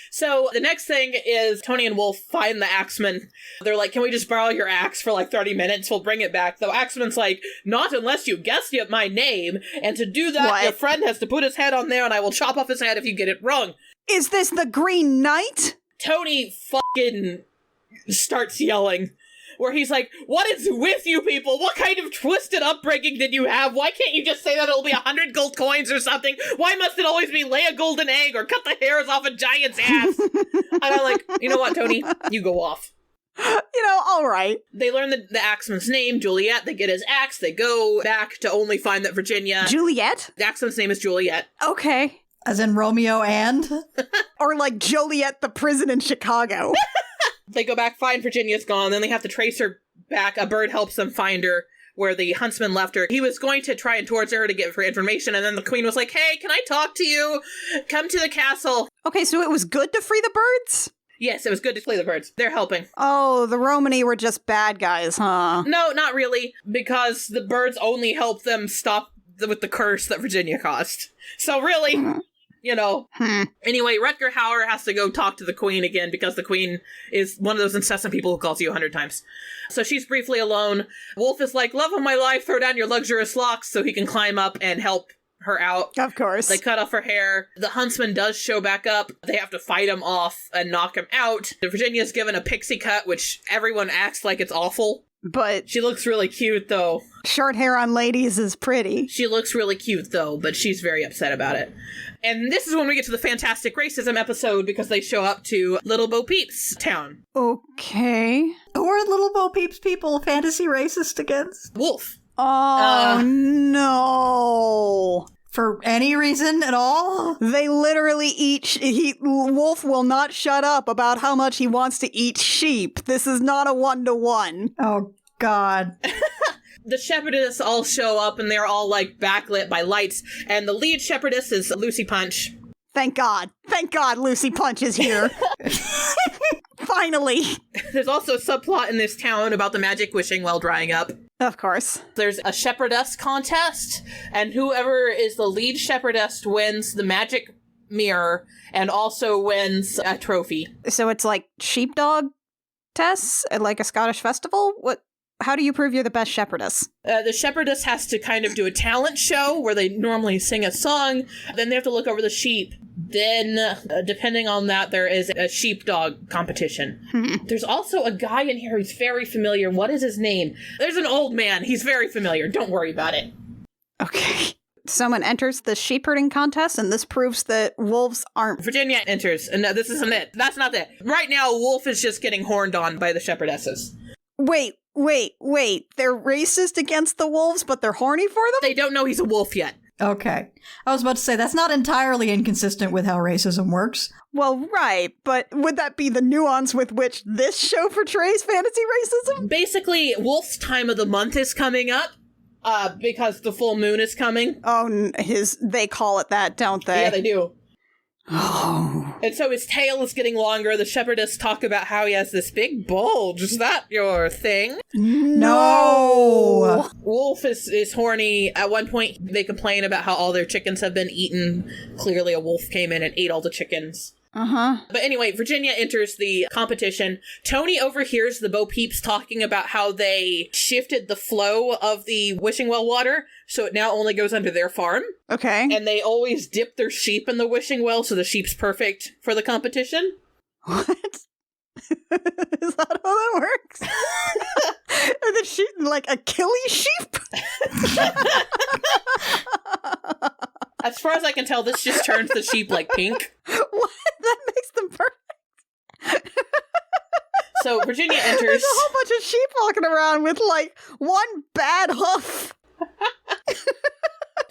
So the next thing is Tony and Wolf find the axeman. They're like, can we just borrow your axe for like 30 minutes? We'll bring it back. The axeman's like, not unless you guessed my name. And to do that, What? your friend has to put his head on there and I will chop off his head if you get it wrong. Is this the Green Knight? Tony fucking starts yelling. Where he's like, what is with you people? What kind of twisted upbringing did you have? Why can't you just say that it'll be 100 gold coins or something? Why must it always be lay a golden egg or cut the hairs off a giant's ass? And I'm like, you know what, Tony? You go off. All right. They learn the axeman's name, Juliet. They get his axe. They go back to only find that Virginia... Juliet? The axeman's name is Juliet. Okay. As in Romeo and? Or like Joliet the prison in Chicago. They go back, find Virginia's gone, then they have to trace her back. A bird helps them find her where the huntsman left her. He was going to try and torture her to get her information, and then the queen was like, hey, can I talk to you? Come to the castle. Okay, so it was good to free the birds? Yes, it was good to flee the birds. They're helping. Oh, the Romany were just bad guys, huh? No, not really, because the birds only help them stop with the curse that Virginia caused. So really... Anyway, Rutger Hauer has to go talk to the queen again because the queen is one of those incessant people who calls you 100 times. So she's briefly alone. Wolf is like, love of my life, throw down your luxurious locks so he can climb up and help her out. Of course. They cut off her hair. The huntsman does show back up. They have to fight him off and knock him out. Virginia's given a pixie cut, which everyone acts like it's awful. But She looks really cute, though. short hair on ladies is pretty. She looks really cute, though, but she's very upset about it. And this is when we get to the fantastic racism episode, because they show up to Little Bo Peep's town. Okay. Who are Little Bo Peep's people fantasy racist against? Wolf. Oh, no. For any reason at all? They literally eat... Wolf will not shut up about how much he wants to eat sheep. This is not a one-to-one. Oh, God. The shepherdess all show up, and they're all, like, backlit by lights, and the lead shepherdess is Lucy Punch. Thank God. Thank God Lucy Punch is here. Finally. There's also a subplot in this town about the magic wishing well drying up. Of course. There's a shepherdess contest, and whoever is the lead shepherdess wins the magic mirror and also wins a trophy. So it's like sheepdog tests at like a Scottish festival? What? How do you prove you're the best shepherdess? The shepherdess has to kind of do a talent show where they normally sing a song. Then they have to look over the sheep. Then, depending on that, there is a sheepdog competition. There's also a guy in here who's very familiar. What is his name? There's an old man. He's very familiar. Don't worry about it. Okay. Someone enters the sheep herding contest, and this proves that wolves aren't... Virginia enters. And no, this isn't it. That's not it. Right now, Wolf is just getting horned on by the shepherdesses. Wait. They're racist against the wolves, but they're horny for them? They don't know he's a wolf yet. Okay. I was about to say, that's not entirely inconsistent with how racism works. Well, right, but would that be the nuance with which this show portrays fantasy racism? Basically, Wolf's time of the month is coming up, because the full moon is coming. Oh, they call it that, don't they? Yeah, they do. Oh. And so his tail is getting longer. The shepherdess talk about how he has this big bulge. Is that your thing? No! Wolf is horny. At one point, they complain about how all their chickens have been eaten. Clearly, a wolf came in and ate all the chickens. Uh-huh. But anyway, Virginia enters the competition. Tony overhears the Bo Peeps talking about how they shifted the flow of the wishing well water, so it now only goes under their farm. Okay. And they always dip their sheep in the wishing well, so the sheep's perfect for the competition. What? Is that how that works? Are they shooting like Achilles sheep? As far as I can tell, this just turns the sheep like pink. What? That makes them perfect. So Virginia There's enters. a whole bunch of sheep walking around with like one bad hoof.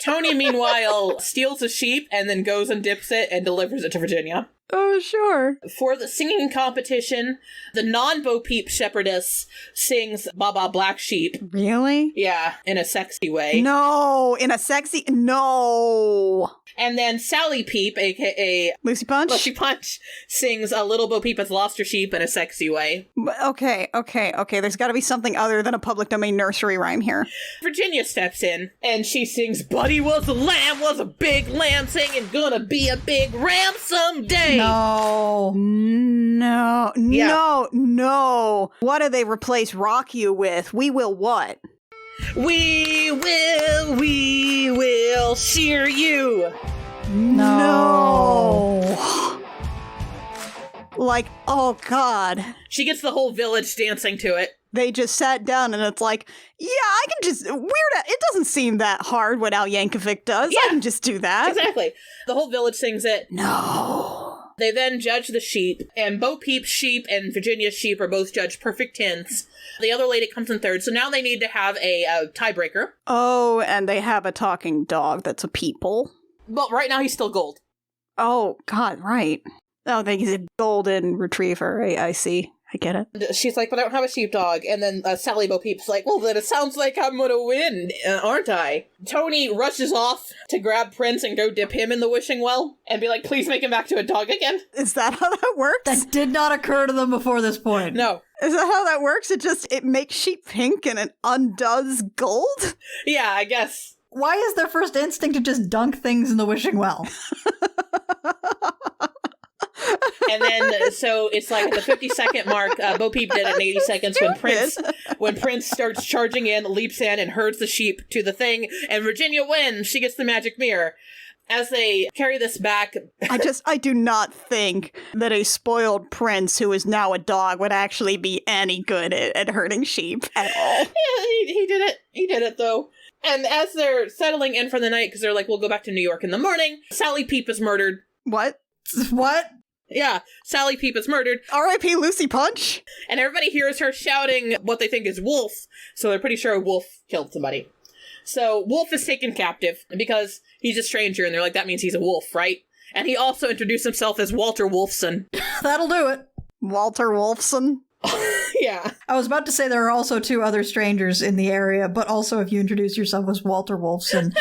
Tony, meanwhile, steals a sheep and then goes and dips it and delivers it to Virginia. Oh, sure. For the singing competition, the non-Bo Peep shepherdess sings Baba Black Sheep. Really? Yeah, in a sexy way. No, in a sexy... No. And then Sally Peep, aka Lucy Punch? Lucy Punch, sings A Little Bo Peep Has Lost Her Sheep in a sexy way. Okay. There's got to be something other than a public domain nursery rhyme here. Virginia steps in, and she sings Buddy was a big lamb, singing Gonna be a big ram someday. No. No. What do they replace Rock You with? We will what? We will shear you. No. Like, oh God. She gets the whole village dancing to it. They just sat down and it's like, yeah, I can just, it doesn't seem that hard what Al Yankovic does. Yeah. I can just do that. Exactly. The whole village sings it. No. They then judge the sheep, and Bo Peep's sheep and Virginia's sheep are both judged perfect 10s. The other lady comes in third, so now they need to have a tiebreaker. Oh, and they have a talking dog that's a people. Well, right now he's still gold. Oh, God, right. Oh, he's a golden retriever. I see. I get it. She's like, but I don't have a sheepdog. And then Sally Bo Peep's like, well, then it sounds like I'm gonna win, aren't I? Tony rushes off to grab Prince and go dip him in the wishing well and be like, please make him back to a dog again. Is that how that works? That did not occur to them before this point. No. Is that how that works? It makes sheep pink and it undoes gold? Yeah, I guess. Why is their first instinct to just dunk things in the wishing well? And then, so it's like at the 50-second mark, Bo Peep did it in 80 seconds when Prince when Prince starts charging in, leaps in, and herds the sheep to the thing, and Virginia wins. She gets the magic mirror. As they carry this back... I do not think that a spoiled prince who is now a dog would actually be any good at herding sheep at all. Yeah, he did it. He did it, though. And as they're settling in for the night, because they're like, we'll go back to New York in the morning, Sally Peep is murdered. What? What? Yeah, Sally Peep is murdered. R.I.P. Lucy Punch? And everybody hears her shouting what they think is Wolf, so they're pretty sure Wolf killed somebody. So Wolf is taken captive because he's a stranger, and they're like, that means he's a wolf, right? And he also introduced himself as Walter Wolfson. That'll do it. Walter Wolfson? Yeah. I was about to say there are also 2 other strangers in the area, but also if you introduce yourself as Walter Wolfson,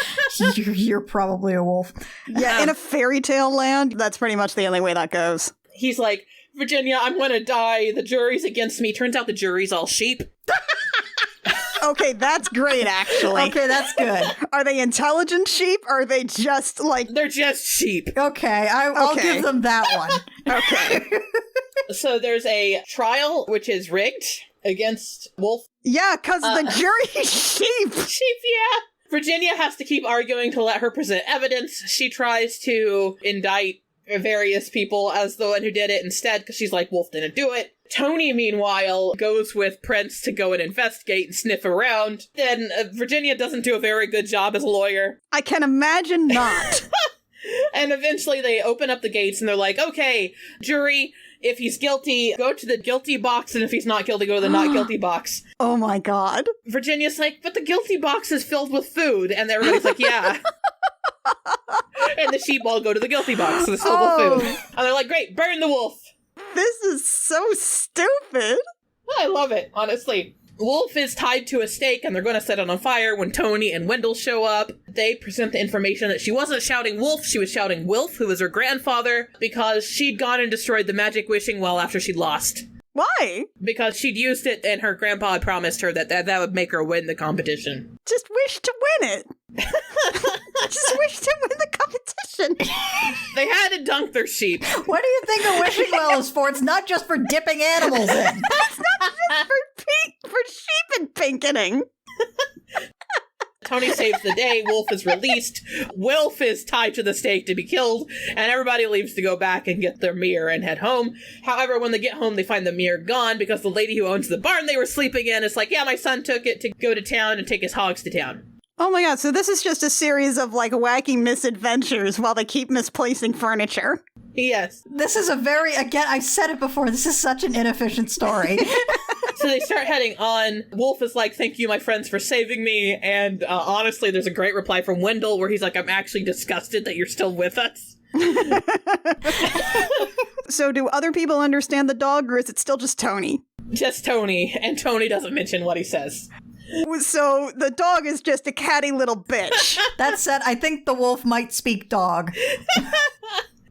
you're probably a wolf. Yeah, in a fairy tale land, that's pretty much the only way that goes. He's like, Virginia, I'm gonna die. The jury's against me. Turns out the jury's all sheep. Okay, that's great, actually. Okay, that's good. Are they intelligent sheep, or are they just, like... They're just sheep. Okay, I'll give them that one. Okay. So there's a trial, which is rigged against Wolf. Yeah, because the jury's sheep! Sheep, yeah. Virginia has to keep arguing to let her present evidence. She tries to indict various people as the one who did it instead, because she's like, Wolf didn't do it. Tony, meanwhile, goes with Prince to go and investigate and sniff around. Then Virginia doesn't do a very good job as a lawyer. I can imagine not. And eventually they open up the gates and they're like, okay, jury, if he's guilty, go to the guilty box, and if he's not guilty, go to the not guilty box. Oh my god. Virginia's like, but the guilty box is filled with food. And everybody's like, yeah. And the sheep all go to the guilty box, so it's filled with food. And they're like, great, burn the wolf. This is so stupid. I love it, honestly. Wolf is tied to a stake, and they're going to set it on fire when Tony and Wendell show up. They present the information that she wasn't shouting Wolf, she was shouting Wilf, who was her grandfather, because she'd gone and destroyed the magic wishing well after she'd lost. Why? Because she'd used it, and her grandpa had promised her that would make her win the competition. Just wish to win it. Just wish to win the competition. They had to dunk their sheep. What do you think a wishing well is for? It's not just for dipping animals in. It's not just for sheep and pinkening. Tony saves the day, Wolf is released, Wilf is tied to the stake to be killed, and everybody leaves to go back and get their mirror and head home. However, when they get home, they find the mirror gone because the lady who owns the barn they were sleeping in is like, yeah, my son took it to go to town and take his hogs to town. Oh my god, so this is just a series of, like, wacky misadventures while they keep misplacing furniture. Yes. This is a very, again, I've said it before, this is such an inefficient story. So they start heading on. Wolf is like, thank you, my friends, for saving me. And honestly, there's a great reply from Wendell where he's like, I'm actually disgusted that you're still with us. So do other people understand the dog, or is it still just Tony? Just Tony. And Tony doesn't mention what he says. So the dog is just a catty little bitch. That said, I think the wolf might speak dog.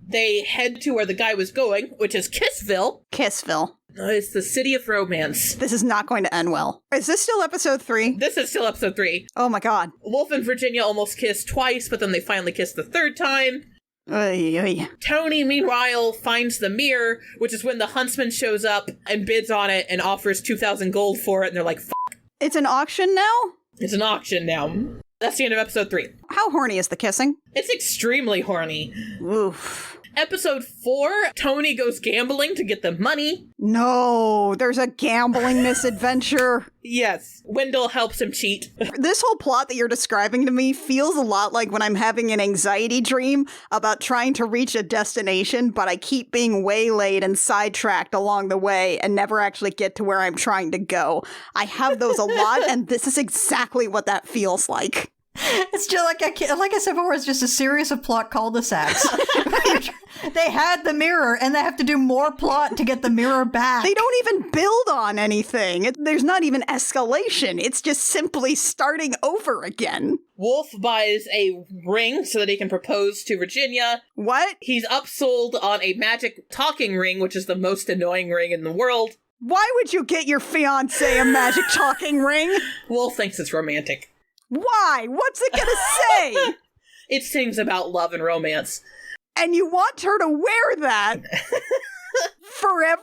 They head to where the guy was going, which is Kissville. Kissville. It's the city of romance. This is not going to end well. Is this still episode 3? This is still episode 3. Oh my god. Wolf and Virginia almost kiss twice, but then they finally kiss the third time. Oy, oy. Tony, meanwhile, finds the mirror, which is when the huntsman shows up and bids on it and offers 2,000 gold for it, and they're like, fuck. It's an auction now? It's an auction now. That's the end of episode 3. How horny is the kissing? It's extremely horny. Oof. Episode 4, Tony goes gambling to get the money. No, there's a gambling misadventure. Yes, Wendell helps him cheat. This whole plot that you're describing to me feels a lot like when I'm having an anxiety dream about trying to reach a destination, but I keep being waylaid and sidetracked along the way and never actually get to where I'm trying to go. I have those a lot, and this is exactly what that feels like. It's just like I said before, it's just a series of plot cul-de-sacs. They had the mirror, and they have to do more plot to get the mirror back. They don't even build on anything. There's not even escalation. It's just simply starting over again. Wolf buys a ring so that he can propose to Virginia. What? He's upsold on a magic talking ring, which is the most annoying ring in the world. Why would you get your fiancé a magic talking ring? Wolf thinks it's romantic. Why? What's it gonna say? It sings about love and romance. And you want her to wear that? Forever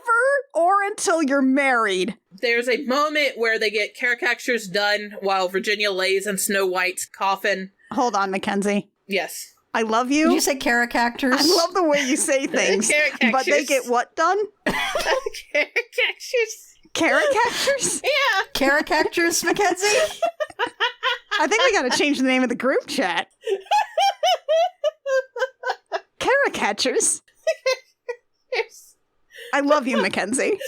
or until you're married? There's a moment where they get caricatures done while Virginia lays in Snow White's coffin. Hold on, Mackenzie. Yes. I love you. Did you say caricatures? I love the way you say things. But they get what done? Caricatures. Caricatures? Yeah. Caricatures, Mackenzie? I think we gotta change the name of the group chat. Caricatures? I love you, Mackenzie.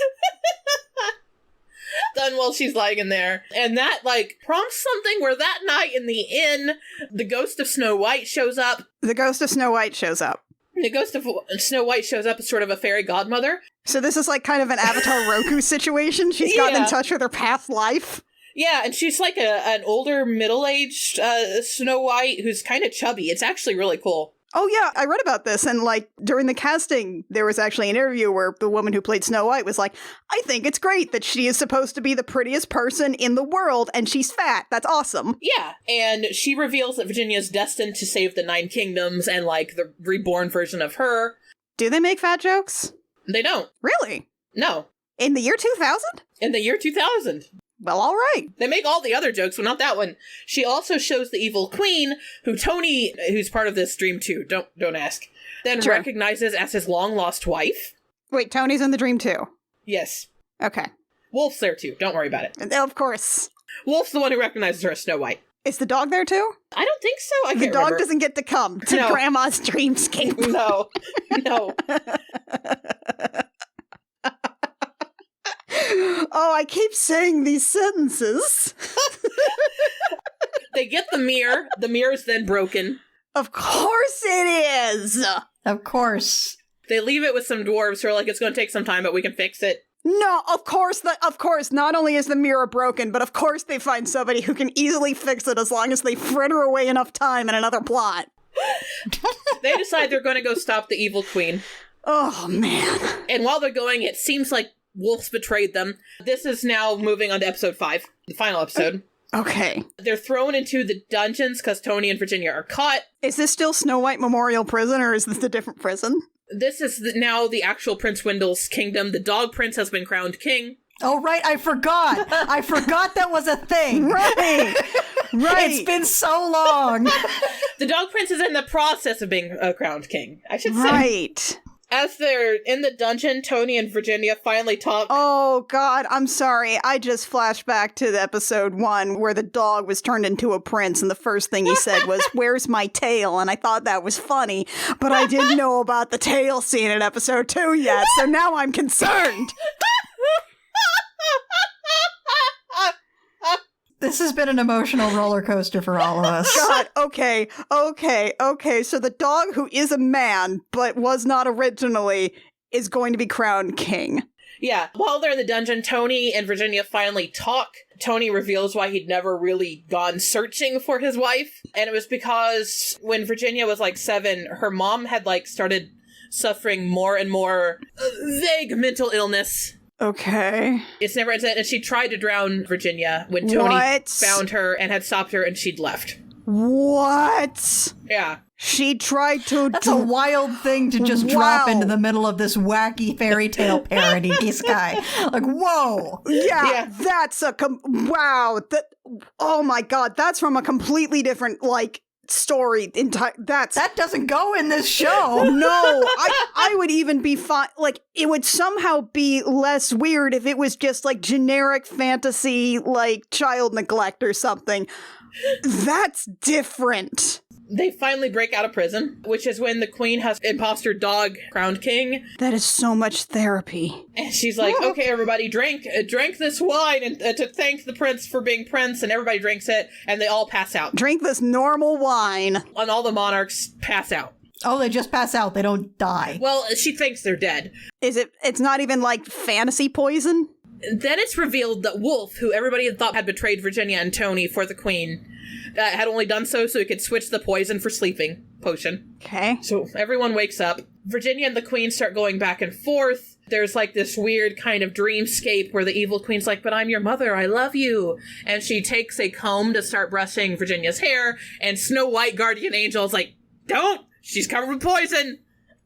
Done while she's lying in there. And that, like, prompts something where that night in the inn, the ghost of Snow White shows up. The ghost of Snow White shows up. The ghost of Snow White shows up as sort of a fairy godmother. So this is like kind of an Avatar Roku situation? She's gotten in touch with her past life? Yeah, and she's like an older, middle-aged Snow White who's kind of chubby. It's actually really cool. Oh yeah, I read about this, and like during the casting, there was actually an interview where the woman who played Snow White was like, I think it's great that she is supposed to be the prettiest person in the world, and she's fat. That's awesome. Yeah, and she reveals that Virginia is destined to save the 9 kingdoms and like the reborn version of her. Do they make fat jokes? They don't. Really? No. In the year 2000? In the year 2000. Well, all right. They make all the other jokes, but not that one. She also shows the evil queen, who Tony, who's part of this dream too, don't ask, then recognizes as his long-lost wife. Wait, Tony's in the dream too? Yes. Okay. Wolf's there too, don't worry about it. Of course. Wolf's the one who recognizes her as Snow White. Is the dog there too? I don't think so. I the can't dog remember. doesn't get to come to Grandma's dreamscape. No. No. Oh, I keep saying these sentences. They get the mirror. The mirror is then broken. Of course it is. Of course. They leave it with some dwarves who are like, it's going to take some time, but we can fix it. No, of course, not only is the mirror broken, but of course they find somebody who can easily fix it as long as they fritter away enough time in another plot. They decide they're going to go stop the evil queen. Oh, man. And while they're going, it seems like Wolf's betrayed them. This is now moving on to episode 5, the final episode. Okay. They're thrown into the dungeons because Tony and Virginia are caught. Is this still Snow White Memorial Prison, or is this a different prison? This is now the actual Prince Wendell's kingdom. The dog prince has been crowned king. Oh, right. I forgot. I forgot that was a thing. Right. Right. It's been so long. The dog prince is in the process of being crowned king, I should say. Right. As they're in the dungeon, Tony and Virginia finally talk. Oh, God, I'm sorry. I just flashed back to the episode 1 where the dog was turned into a prince, and the first thing he said was, "Where's my tail?" And I thought that was funny, but I didn't know about the tail scene in episode 2 yet, so now I'm concerned. This has been an emotional roller coaster for all of us. God, okay. So the dog, who is a man, but was not originally, is going to be crowned king. Yeah. While they're in the dungeon, Tony and Virginia finally talk. Tony reveals why he'd never really gone searching for his wife. And it was because when Virginia was like 7, her mom had like started suffering more and more vague mental illness. Okay. It's never ended, and she tried to drown Virginia when Tony found her and had stopped her, and she'd left. What? Yeah. She tried to... That's a wild thing to just drop into the middle of this wacky fairy tale parody, this guy. Like, whoa! Yeah. That's a... wow. Oh my God, that's from a completely different, like... story. That doesn't go in this show. No, I would even be fine. Like, it would somehow be less weird if it was just like generic fantasy, like child neglect or something. That's different. They finally break out of prison, which is when the queen has imposter dog crowned king. That is so much therapy. And she's like, okay, everybody, drink this wine and to thank the prince for being prince, and everybody drinks it, and they all pass out. Drink this normal wine. And all the monarchs pass out. Oh, they just pass out. They don't die. Well, she thinks they're dead. It's not even like fantasy poison? Then it's revealed that Wolf, who everybody had thought had betrayed Virginia and Tony for the queen, had only done so he could switch the poison for sleeping potion. Okay. So everyone wakes up. Virginia and the queen start going back and forth. There's like this weird kind of dreamscape where the evil queen's like, but I'm your mother, I love you. And she takes a comb to start brushing Virginia's hair, and Snow White, guardian angel, is like, don't! She's covered with poison!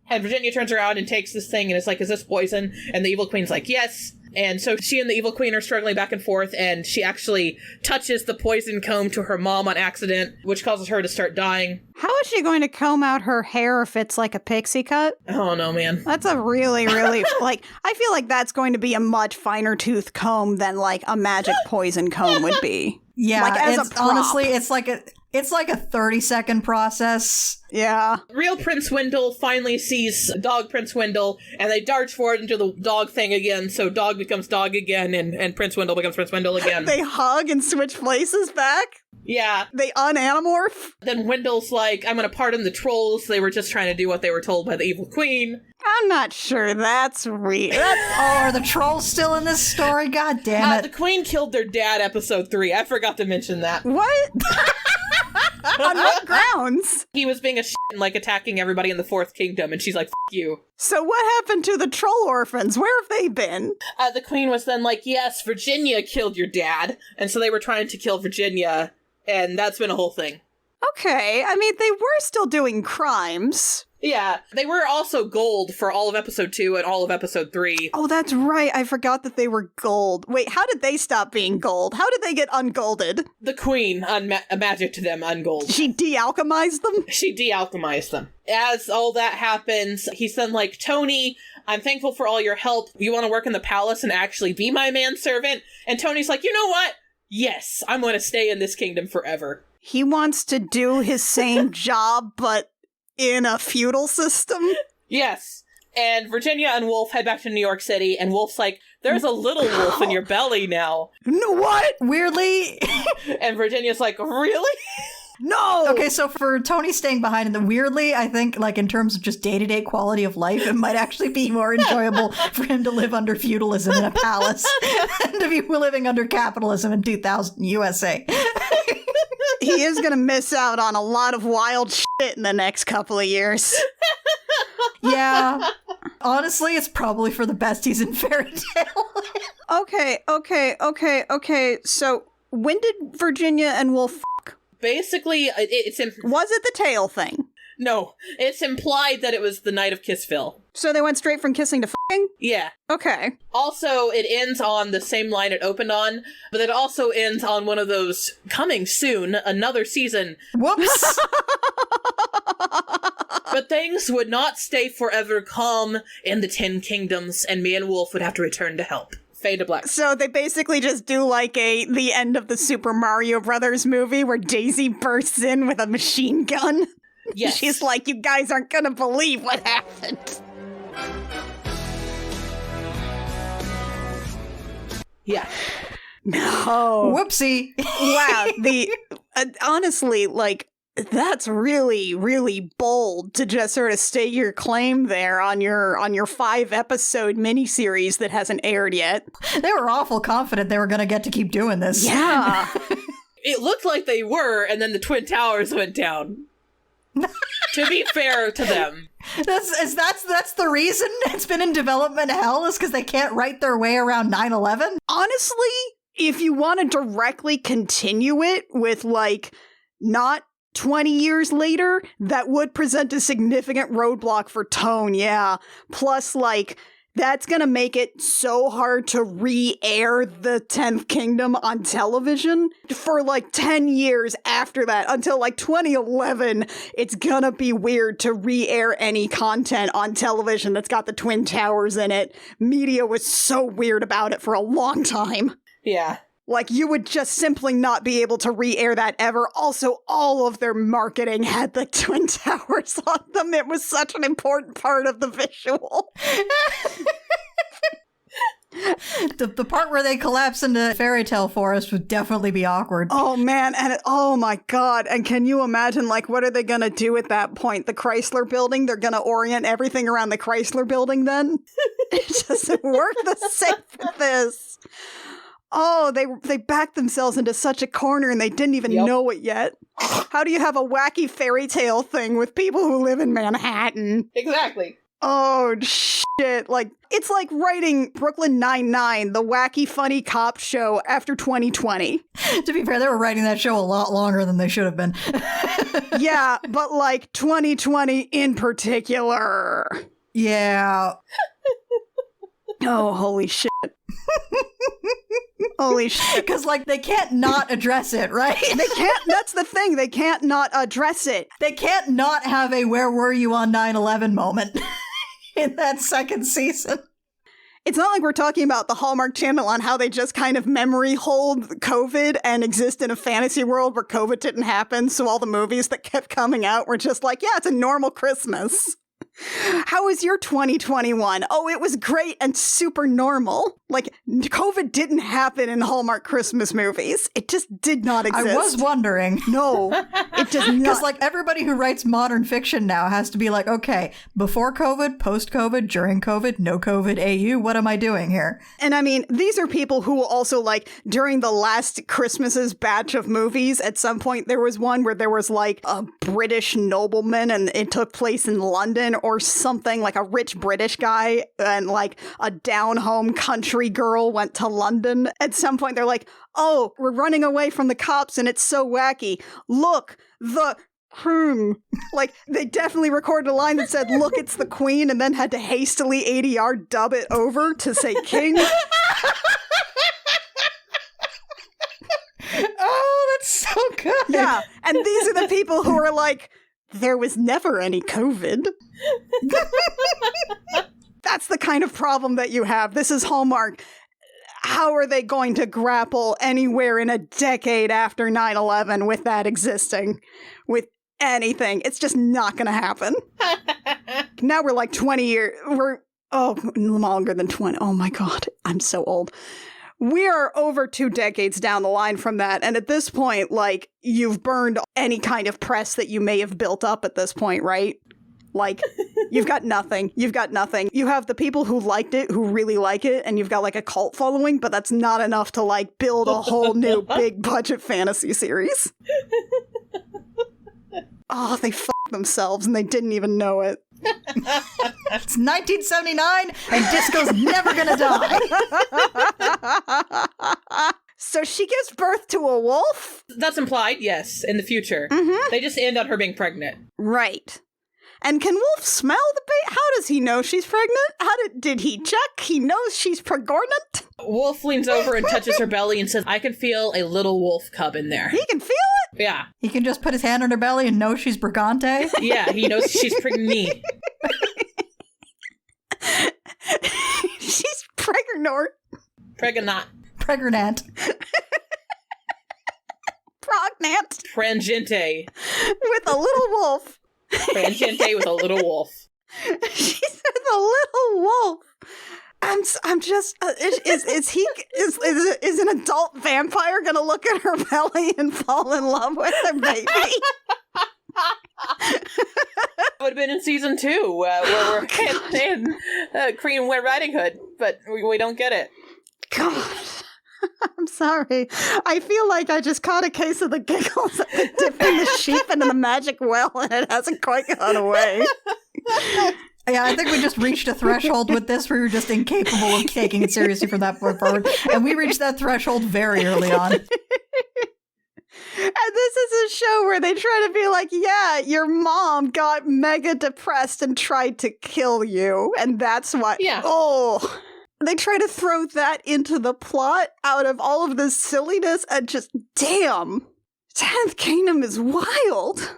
And Virginia turns around and takes this thing and is like, is this poison? And the evil queen's like, yes. And so she and the evil queen are struggling back and forth, and she actually touches the poison comb to her mom on accident, which causes her to start dying. How is she going to comb out her hair if it's like a pixie cut? Oh no, man. That's a really, really, like, I feel like that's going to be a much finer tooth comb than like a magic poison comb would be. Yeah, like, as it's, a prop. honestly, it's like a 30-second process. Yeah. Real Prince Wendell finally sees Dog Prince Wendell, and they dart forward into the dog thing again, so Dog becomes Dog again, and Prince Wendell becomes Prince Wendell again. They hug and switch places back? Yeah. They unanimorph? Then Wendell's like, I'm gonna pardon the trolls, they were just trying to do what they were told by the evil queen. I'm not sure that's real. Oh, are the trolls still in this story? God damn it. The queen killed their dad, episode 3. I forgot to mention that. What? On what grounds? He was being a shit and, like, attacking everybody in the Fourth Kingdom, and she's like, F you. So what happened to the troll orphans? Where have they been? The queen was then like, yes, Virginia killed your dad, and so they were trying to kill Virginia, and that's been a whole thing. Okay, I mean, they were still doing crimes. Yeah, they were also gold for all of episode 2 and all of episode 3. Oh, that's right. I forgot that they were gold. Wait, how did they stop being gold? How did they get ungolded? The queen magicked them ungold. She de-alchemized them? She de-alchemized them. As all that happens, he's then like, Tony, I'm thankful for all your help. You want to work in the palace and actually be my manservant? And Tony's like, you know what? Yes, I'm going to stay in this kingdom forever. He wants to do his same job, but in a feudal system? Yes. And Virginia and Wolf head back to New York City, and Wolf's like, there's a little wolf in your belly now. No, what? Weirdly. And Virginia's like, really? No! Okay, so for Tony staying behind, and then weirdly, I think, like, in terms of just day-to-day quality of life, it might actually be more enjoyable for him to live under feudalism in a palace than to be living under capitalism in 2000 USA. He is going to miss out on a lot of wild shit in the next couple of years. Yeah. Honestly, it's probably for the best he's in Fairy Tale. Okay. So, when did Virginia and Wolf fuck? Basically, Was it the tail thing? No, it's implied that it was the night of Kissville. So they went straight from kissing to fucking? Yeah. Okay. Also, it ends on the same line it opened on, but it also ends on one of those, coming soon, another season. Whoops. But things would not stay forever calm in the 10 Kingdoms, and me and Wolf would have to return to help. Fade to black. So they basically just do like the end of the Super Mario Brothers movie where Daisy bursts in with a machine gun. Yes. She's like, you guys aren't gonna believe what happened. Yeah. No. Whoopsie. Wow. Honestly, like, that's really, really bold to just sort of state your claim there on your 5-episode miniseries that hasn't aired yet. They were awful confident they were going to get to keep doing this. Yeah. It looked like they were, and then the Twin Towers went down. To be fair to them. That's the reason it's been in development hell, is because they can't write their way around 9/11? Honestly, if you want to directly continue it with, like, not 20 years later, that would present a significant roadblock for tone, yeah. Plus, like, that's gonna make it so hard to re-air the 10th Kingdom on television for, like, 10 years after that. Until, like, 2011, it's gonna be weird to re-air any content on television that's got the Twin Towers in it. Media was so weird about it for a long time. Yeah. Like, you would just simply not be able to re-air that ever. Also, all of their marketing had the Twin Towers on them. It was such an important part of the visual. The part where they collapse into Fairy Tale Forest would definitely be awkward. Oh, man. And oh, my God. And can you imagine, like, what are they going to do at that point? The Chrysler Building? They're going to orient everything around the Chrysler Building then? It doesn't work the same for this. Oh, they backed themselves into such a corner and they didn't even know it yet. How do you have a wacky fairy tale thing with people who live in Manhattan? Exactly. Oh, shit. shit. Like, it's like writing Brooklyn Nine-Nine, the wacky, funny cop show after 2020. To be fair, they were writing that show a lot longer than they should have been. Yeah, but like 2020 in particular. Yeah. Oh, holy shit. Holy shit. Because, like, they can't not address it, right? They can't, that's the thing, they can't not address it. They can't not have a where were you on 9/11 moment in that second season. It's not like we're talking about the Hallmark Channel on how they just kind of memory hold COVID and exist in a fantasy world where COVID didn't happen, so all the movies that kept coming out were just like, yeah, it's a normal Christmas. How was your 2021? Oh, it was great and super normal. Like, COVID didn't happen in Hallmark Christmas movies. It just did not exist. I was wondering. No, it does not. Because, like, everybody who writes modern fiction now has to be like, okay, before COVID, post-COVID, during COVID, no COVID, AU, what am I doing here? And I mean, these are people who will also, like, during the last Christmas's batch of movies, at some point there was one where there was, like, a British nobleman and it took place in London or something, like a rich British guy and, like, a down-home country girl went to London. At some point they're like, oh, we're running away from the cops and it's so wacky. Look, the Queen. Like, they definitely recorded a line that said, look, it's the Queen, and then had to hastily ADR dub it over to say king. Oh, that's so good. Yeah, and these are the people who are like, there was never any COVID. That's the kind of problem that you have. This is Hallmark. How are they going to grapple anywhere in a decade after 9/11 with that existing? With anything. It's just not going to happen. Now we're like 20 years. Longer than 20. Oh my God. I'm so old. We are over 2 decades down the line from that. And at this point, like, you've burned any kind of press that you may have built up at this point, right? Like, you've got nothing. You've got nothing. You have the people who liked it, who really like it, and you've got, like, a cult following, but that's not enough to, like, build a whole new big budget fantasy series. Oh, they fucked themselves and they didn't even know it. It's 1979 and disco's never gonna die. So she gives birth to a wolf? That's implied, yes, in the future. Mm-hmm. They just end on her being pregnant. Right. And can Wolf smell the baby? How does he know she's pregnant? How did he check? He knows she's pregnant? Wolf leans over and touches her belly and says, I can feel a little wolf cub in there. He can feel it? Yeah. He can just put his hand on her belly and know she's Brigante? Yeah, he knows she's pregnant. She's pregnant. Pregnant. Pregnant. Pregnant. Prangente. With a little wolf. Prangente with a little wolf. She said a little wolf. I'm just, is an adult vampire gonna look at her belly and fall in love with her baby? Would have been in season 2, where we're in Queen Riding Hood, but we don't get it. God, I'm sorry. I feel like I just caught a case of the giggles at the dipping the sheep into the magic well, and it hasn't quite gone away. Yeah, I think we just reached a threshold with this where we were just incapable of taking it seriously from that point forward. And we reached that threshold very early on. And this is a show where they try to be like, yeah, your mom got mega depressed and tried to kill you. And that's why. Yeah. Oh. They try to throw that into the plot out of all of this silliness and just, damn. 10th Kingdom is wild.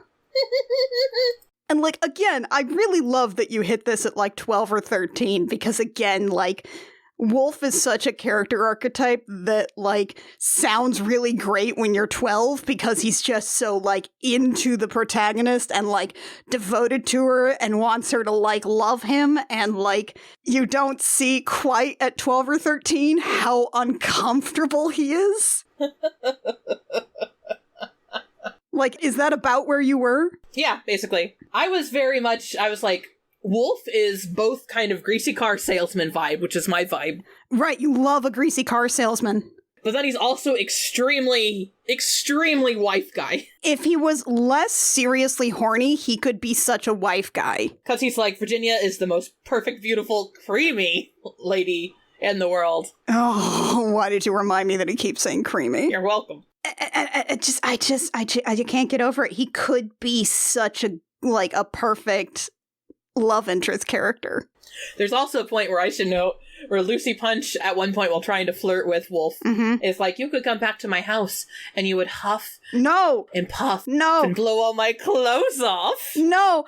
And, like, again, I really love that you hit this at, like, 12 or 13, because, again, like, Wolf is such a character archetype that, like, sounds really great when you're 12, because he's just so, like, into the protagonist and, like, devoted to her and wants her to, like, love him. And, like, you don't see quite at 12 or 13 how uncomfortable he is. Like, is that about where you were? Yeah, basically. I was like, Wolf is both kind of greasy car salesman vibe, which is my vibe. Right, you love a greasy car salesman. But then he's also extremely wife guy. If he was less seriously horny, he could be such a wife guy. Because he's like, Virginia is the most perfect, beautiful, creamy lady in the world. Oh, why did you remind me that he keeps saying creamy? You're welcome. I can't get over it. He could be such a perfect love interest character. There's also a point where I should note where Lucy Punch, at one point while trying to flirt with Wolf, is like, you could come back to my house and you would huff and puff and blow all my clothes off. No.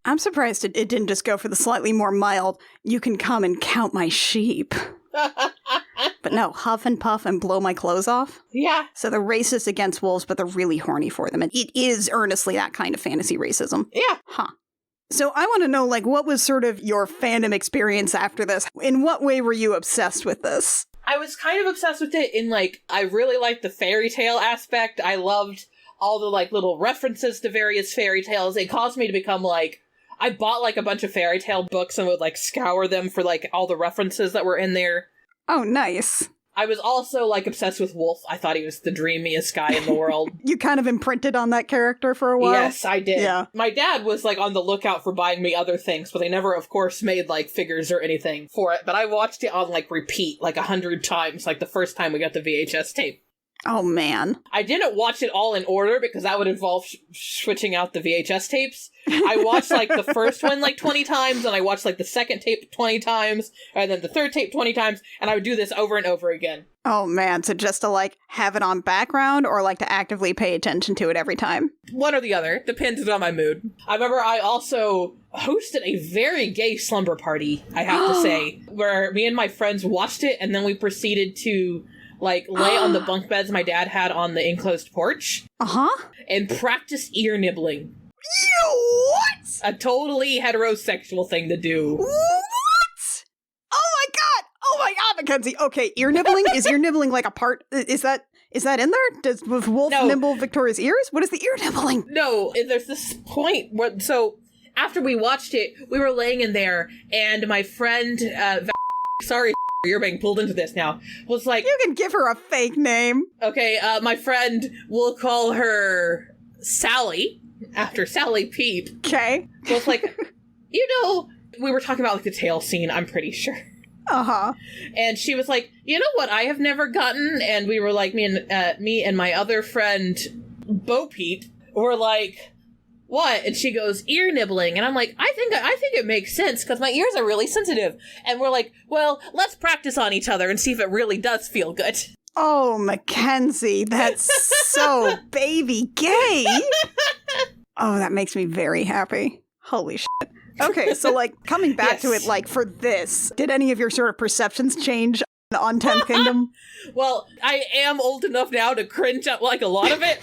I'm surprised it didn't just go for the slightly more mild, you can come and count my sheep. But no, huff and puff and blow my clothes off? Yeah. So they're racist against wolves, but they're really horny for them. And it is earnestly that kind of fantasy racism. Yeah. Huh. So I want to know, what was sort of your fandom experience after this? In what way were you obsessed with this? I was kind of obsessed with it in, I really liked the fairy tale aspect. I loved all the, little references to various fairy tales. It caused me to become, I bought, a bunch of fairy tale books and would, scour them for, all the references that were in there. Oh, nice. I was also, obsessed with Wolf. I thought he was the dreamiest guy in the world. You kind of imprinted on that character for a while? Yes, I did. Yeah. My dad was, on the lookout for buying me other things, but they never, of course, made, figures or anything for it. But I watched it on, repeat, 100 times, the first time we got the VHS tape. Oh, man. I didn't watch it all in order because that would involve switching out the VHS tapes. I watched, the first one, 20 times, and I watched, the second tape 20 times, and then the third tape 20 times, and I would do this over and over again. Oh, man. So just to, have it on background or, to actively pay attention to it every time? One or the other. Depends on my mood. I remember I also hosted a very gay slumber party, I have to say, where me and my friends watched it, and then we proceeded to lay on the bunk beds my dad had on the enclosed porch. And practice ear nibbling. What? A totally heterosexual thing to do. What? Oh my god, Mackenzie. Okay, ear nibbling? Is ear nibbling a part? Is that in there? Does Wolf nibble Victoria's ears? What is the ear nibbling? No, there's this point where, so after we watched it, we were laying in there, and my friend, sorry, you're being pulled into this now, was like... You can give her a fake name. Okay, my friend, we'll call her Sally, after Sally Peep. Okay. Was like, we were talking about, the tail scene, I'm pretty sure. And she was like, you know what I have never gotten? And we were like, me and my other friend, Bo Peep, were like... What? And she goes, ear nibbling. And I'm like, I think it makes sense because my ears are really sensitive. And we're like, well, let's practice on each other and see if it really does feel good. Oh, Mackenzie, that's so baby gay. Oh, that makes me very happy. Holy shit. Okay, so coming back to it, for this, did any of your sort of perceptions change on 10th Kingdom? Well, I am old enough now to cringe at a lot of it.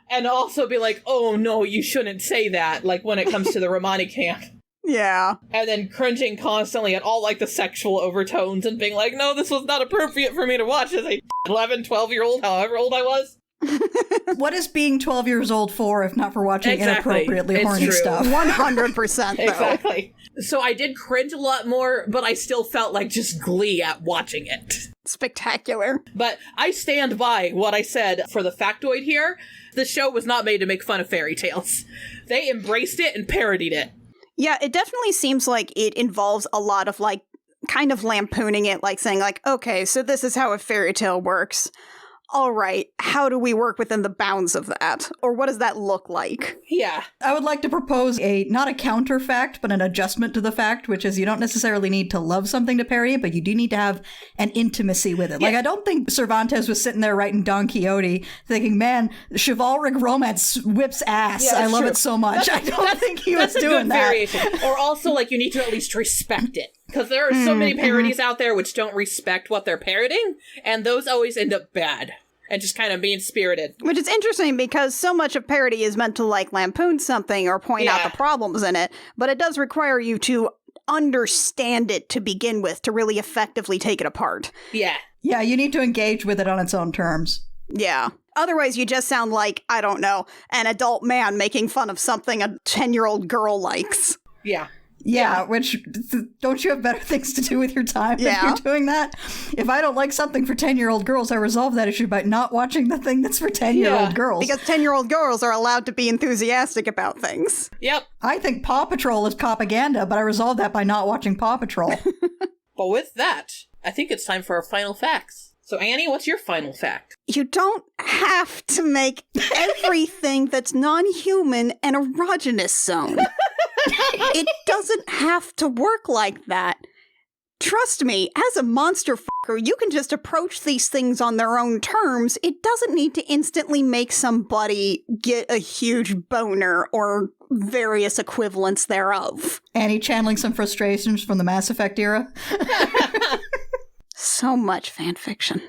And also be like, oh no, you shouldn't say that, when it comes to the Romani camp. Yeah. And then cringing constantly at all the sexual overtones and being like, no, this was not appropriate for me to watch as a 11, 12-year-old, however old I was. What is being 12 years old for if not for watching inappropriately horny stuff? 100%. Exactly. So I did cringe a lot more, but I still felt just glee at watching it. Spectacular. But I stand by what I said for the factoid here. The show was not made to make fun of fairy tales. They embraced it and parodied it. Yeah, it definitely seems like it involves a lot of kind of lampooning it, saying okay, so this is how a fairy tale works. All right, how do we work within the bounds of that? Or what does that look like? Yeah. I would like to propose not a counter fact, but an adjustment to the fact, which is you don't necessarily need to love something to parody it, but you do need to have an intimacy with it. I don't think Cervantes was sitting there writing Don Quixote thinking, man, chivalric romance whips ass. Yeah, I love true. it so much. I don't think he was doing that. Variation. Or also, you need to at least respect it. Because there are so many parodies out there which don't respect what they're parodying, and those always end up bad. And just kind of being spirited. Which is interesting because so much of parody is meant to lampoon something or point out the problems in it, but it does require you to understand it to begin with to really effectively take it apart. Yeah. Yeah, you need to engage with it on its own terms. Yeah. Otherwise, you just sound like, I don't know, an adult man making fun of something a 10-year-old girl likes. Yeah. Yeah, which, don't you have better things to do with your time if you're doing that? If I don't like something for 10-year-old girls, I resolve that issue by not watching the thing that's for 10-year-old girls. Because 10-year-old girls are allowed to be enthusiastic about things. Yep. I think Paw Patrol is propaganda, but I resolve that by not watching Paw Patrol. But with that, I think it's time for our final facts. So Annie, what's your final fact? You don't have to make everything that's non-human an erogenous zone. It doesn't have to work like that. Trust me, as a monster fucker, you can just approach these things on their own terms. It doesn't need to instantly make somebody get a huge boner or various equivalents thereof. Annie channeling some frustrations from the Mass Effect era. So much fan fiction.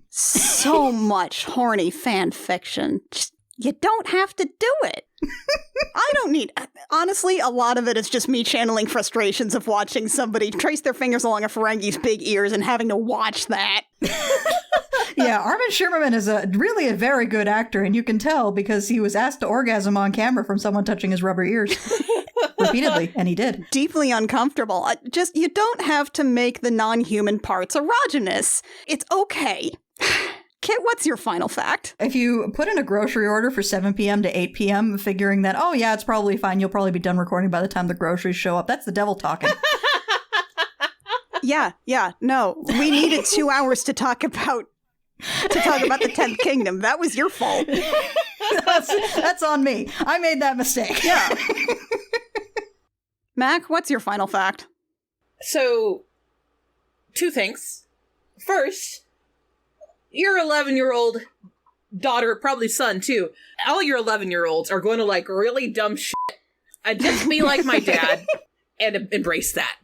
So much horny fan fiction. Just, you don't have to do it. I don't need... Honestly, a lot of it is just me channeling frustrations of watching somebody trace their fingers along a Ferengi's big ears and having to watch that. Yeah, Armin Shimmerman is really a very good actor, and you can tell because he was asked to orgasm on camera from someone touching his rubber ears. Repeatedly, and he did. Deeply uncomfortable. Just, you don't have to make the non-human parts erogenous. It's okay. Kit, what's your final fact? If you put in a grocery order for 7 p.m. to 8 p.m., figuring that, oh yeah, it's probably fine, you'll probably be done recording by the time the groceries show up, that's the devil talking. Yeah, no. We needed 2 hours to talk about the 10th Kingdom. That was your fault. That's on me. I made that mistake. Yeah. Mac, what's your final fact? So, 2 things. First, your 11-year-old daughter, probably son too, all your 11-year-olds are going to like really dumb shit. And just be like my dad and embrace that.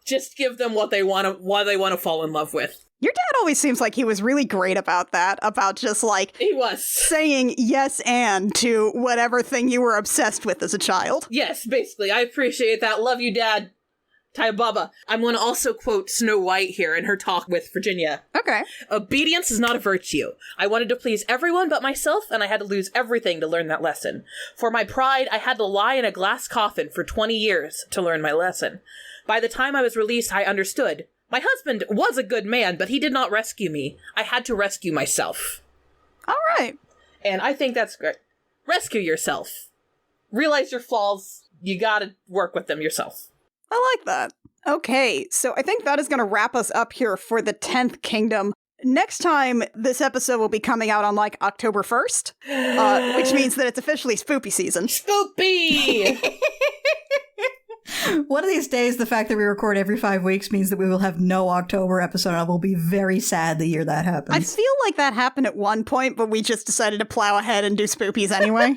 Just give them what they want to fall in love with. Your dad always seems like he was really great about that, about just like... He was. Saying yes and to whatever thing you were obsessed with as a child. Yes, basically. I appreciate that. Love you, Dad. Ty Baba. I'm going to also quote Snow White here in her talk with Virginia. Okay. Obedience is not a virtue. I wanted to please everyone but myself, and I had to lose everything to learn that lesson. For my pride, I had to lie in a glass coffin for 20 years to learn my lesson. By the time I was released, I understood. My husband was a good man, but he did not rescue me. I had to rescue myself. All right. And I think that's great. Rescue yourself. Realize your flaws. You gotta work with them yourself. I like that. Okay, so I think that is going to wrap us up here for the 10th Kingdom. Next time, this episode will be coming out on, like, October 1st, which means that it's officially spoopy season. Spoopy! One of these days, the fact that we record every 5 weeks means that we will have no October episode, and I will be very sad the year that happens. I feel like that happened at one point, but we just decided to plow ahead and do spoopies anyway.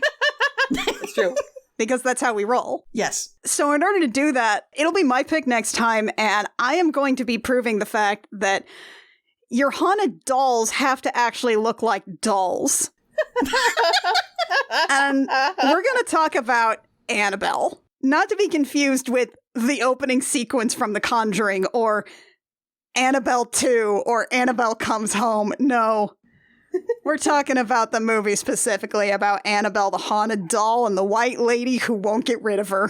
It's true. Because that's how we roll. Yes. So in order to do that, it'll be my pick next time, and I am going to be proving the fact that your haunted dolls have to actually look like dolls. And we're going to talk about Annabelle. Not to be confused with the opening sequence from The Conjuring, or Annabelle 2, or Annabelle Comes Home. No. We're talking about the movie specifically, about Annabelle the haunted doll and the white lady who won't get rid of her.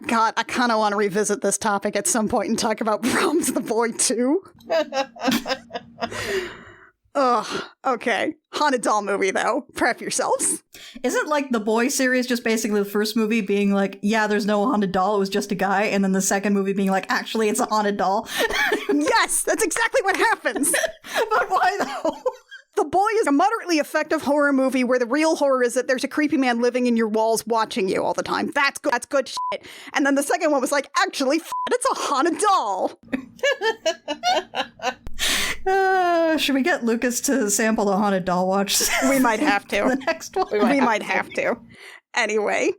God, I kind of want to revisit this topic at some point and talk about Brahms the Boy too. Ugh, okay. Haunted doll movie, though. Prep yourselves. Isn't, like, the Boy series just basically the first movie being like, yeah, there's no haunted doll, it was just a guy, and then the second movie being like, actually, it's a haunted doll? Yes, that's exactly what happens. But why, though? The Boy is a moderately effective horror movie where the real horror is that there's a creepy man living in your walls watching you all the time. That's good. That's good shit. And then the second one was like, actually, it's a haunted doll. Should we get Lucas to sample the haunted doll watch? We might have to. The next one. We might have to. Anyway.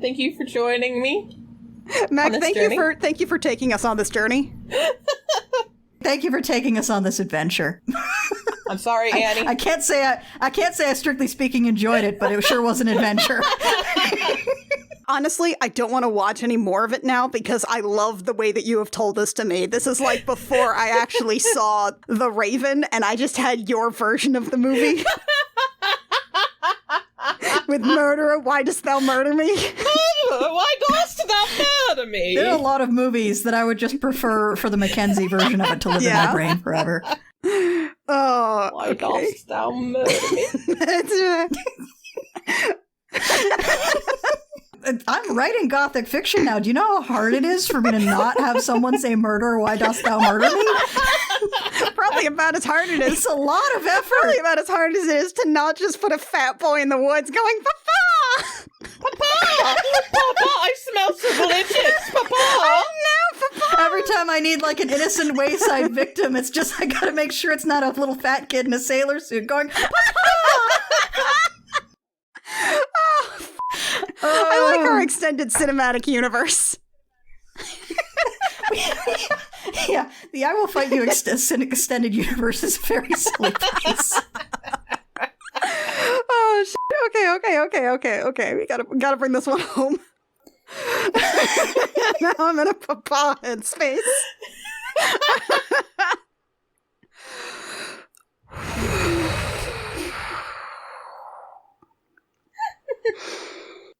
Thank you for joining me. Mac, thank you for taking us on this journey. Thank you for taking us on this adventure. I'm sorry, Annie. I can't say I strictly speaking enjoyed it, but it sure was an adventure. Honestly, I don't want to watch any more of it now because I love the way that you have told this to me. This is like before I actually saw The Raven and I just had your version of the movie. With murderer, why dost thou murder me? Why dost thou murder me? There are a lot of movies that I would just prefer for the Mackenzie version of it to live in my brain forever. Oh, Why dost thou murder me? That's right. I'm writing gothic fiction now. Do you know how hard it is for me to not have someone say murder? Why dost thou murder me? Probably about as hard it is. It's a lot of effort. Probably about as hard as it is to not just put a fat boy in the woods going, Papa! Papa! Papa, I smell so delicious! Papa! Oh no, Papa! Every time I need like an innocent wayside victim, it's just I gotta make sure it's not a little fat kid in a sailor suit going, Papa! I like our extended cinematic universe. Yeah, the I Will Fight You extended universe is very silly place. Oh, okay. We gotta bring this one home. Now I'm in a papa headspace.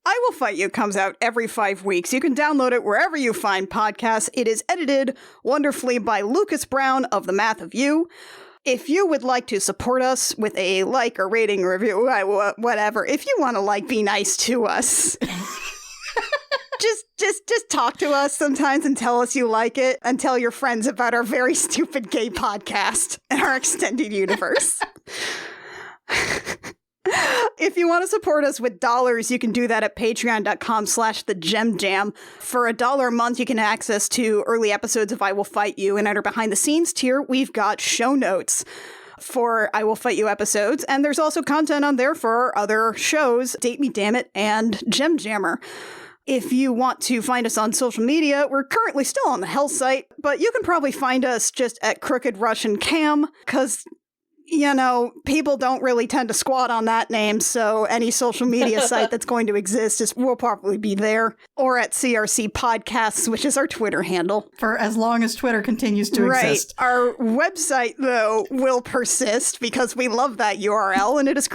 I Will Fight You comes out every 5 weeks. You can download it wherever you find podcasts. It is edited wonderfully by Lucas Brown of The Math of You. If you would like to support us with a like or rating or review, whatever, if you want to be nice to us, just talk to us sometimes and tell us you like it, and tell your friends about our very stupid gay podcast and our extended universe. If you want to support us with dollars, you can do that at patreon.com/thegemjam. For $1 a month, you can access to early episodes of I Will Fight You, and at our behind the scenes tier, we've got show notes for I Will Fight You episodes, and there's also content on there for our other shows, Date Me Dammit and Gem Jammer. If you want to find us on social media, we're currently still on the Hell site, but you can probably find us just at Crooked Russian Cam, because people don't really tend to squat on that name, so any social media site that's going to exist will probably be there. Or at CRC Podcasts, which is our Twitter handle. For as long as Twitter continues to exist. Our website, though, will persist because we love that URL, and it is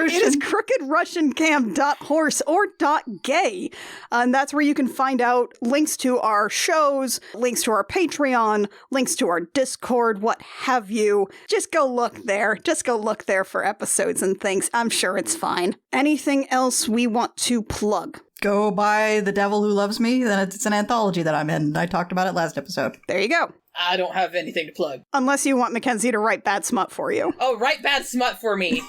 It is crookedrussiancam.horse or .gay. And that's where you can find out links to our shows, links to our Patreon, links to our Discord, what have you. Just go look there. Just go look there for episodes and things. I'm sure it's fine. Anything else we want to plug? Go buy The Devil Who Loves Me. It's an anthology that I'm in. I talked about it last episode. There you go. I don't have anything to plug. Unless you want Mackenzie to write bad smut for you. Oh, write bad smut for me.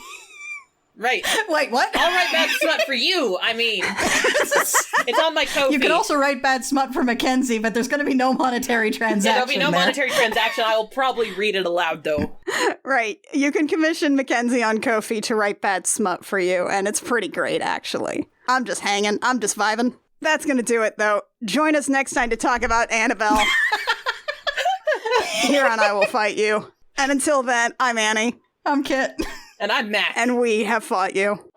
Right. Wait, what? I'll write bad smut for you. I mean, it's on my Ko-fi. You can also write bad smut for Mackenzie, but there's going to be no monetary transaction. Yeah, there'll be no monetary transaction. I will probably read it aloud, though. Right. You can commission Mackenzie on Ko-fi to write bad smut for you, and it's pretty great, actually. I'm just hanging. I'm just vibing. That's going to do it, though. Join us next time to talk about Annabelle. Here on I Will Fight You. And until then, I'm Annie. I'm Kit. And I'm Matt. And we have fought you.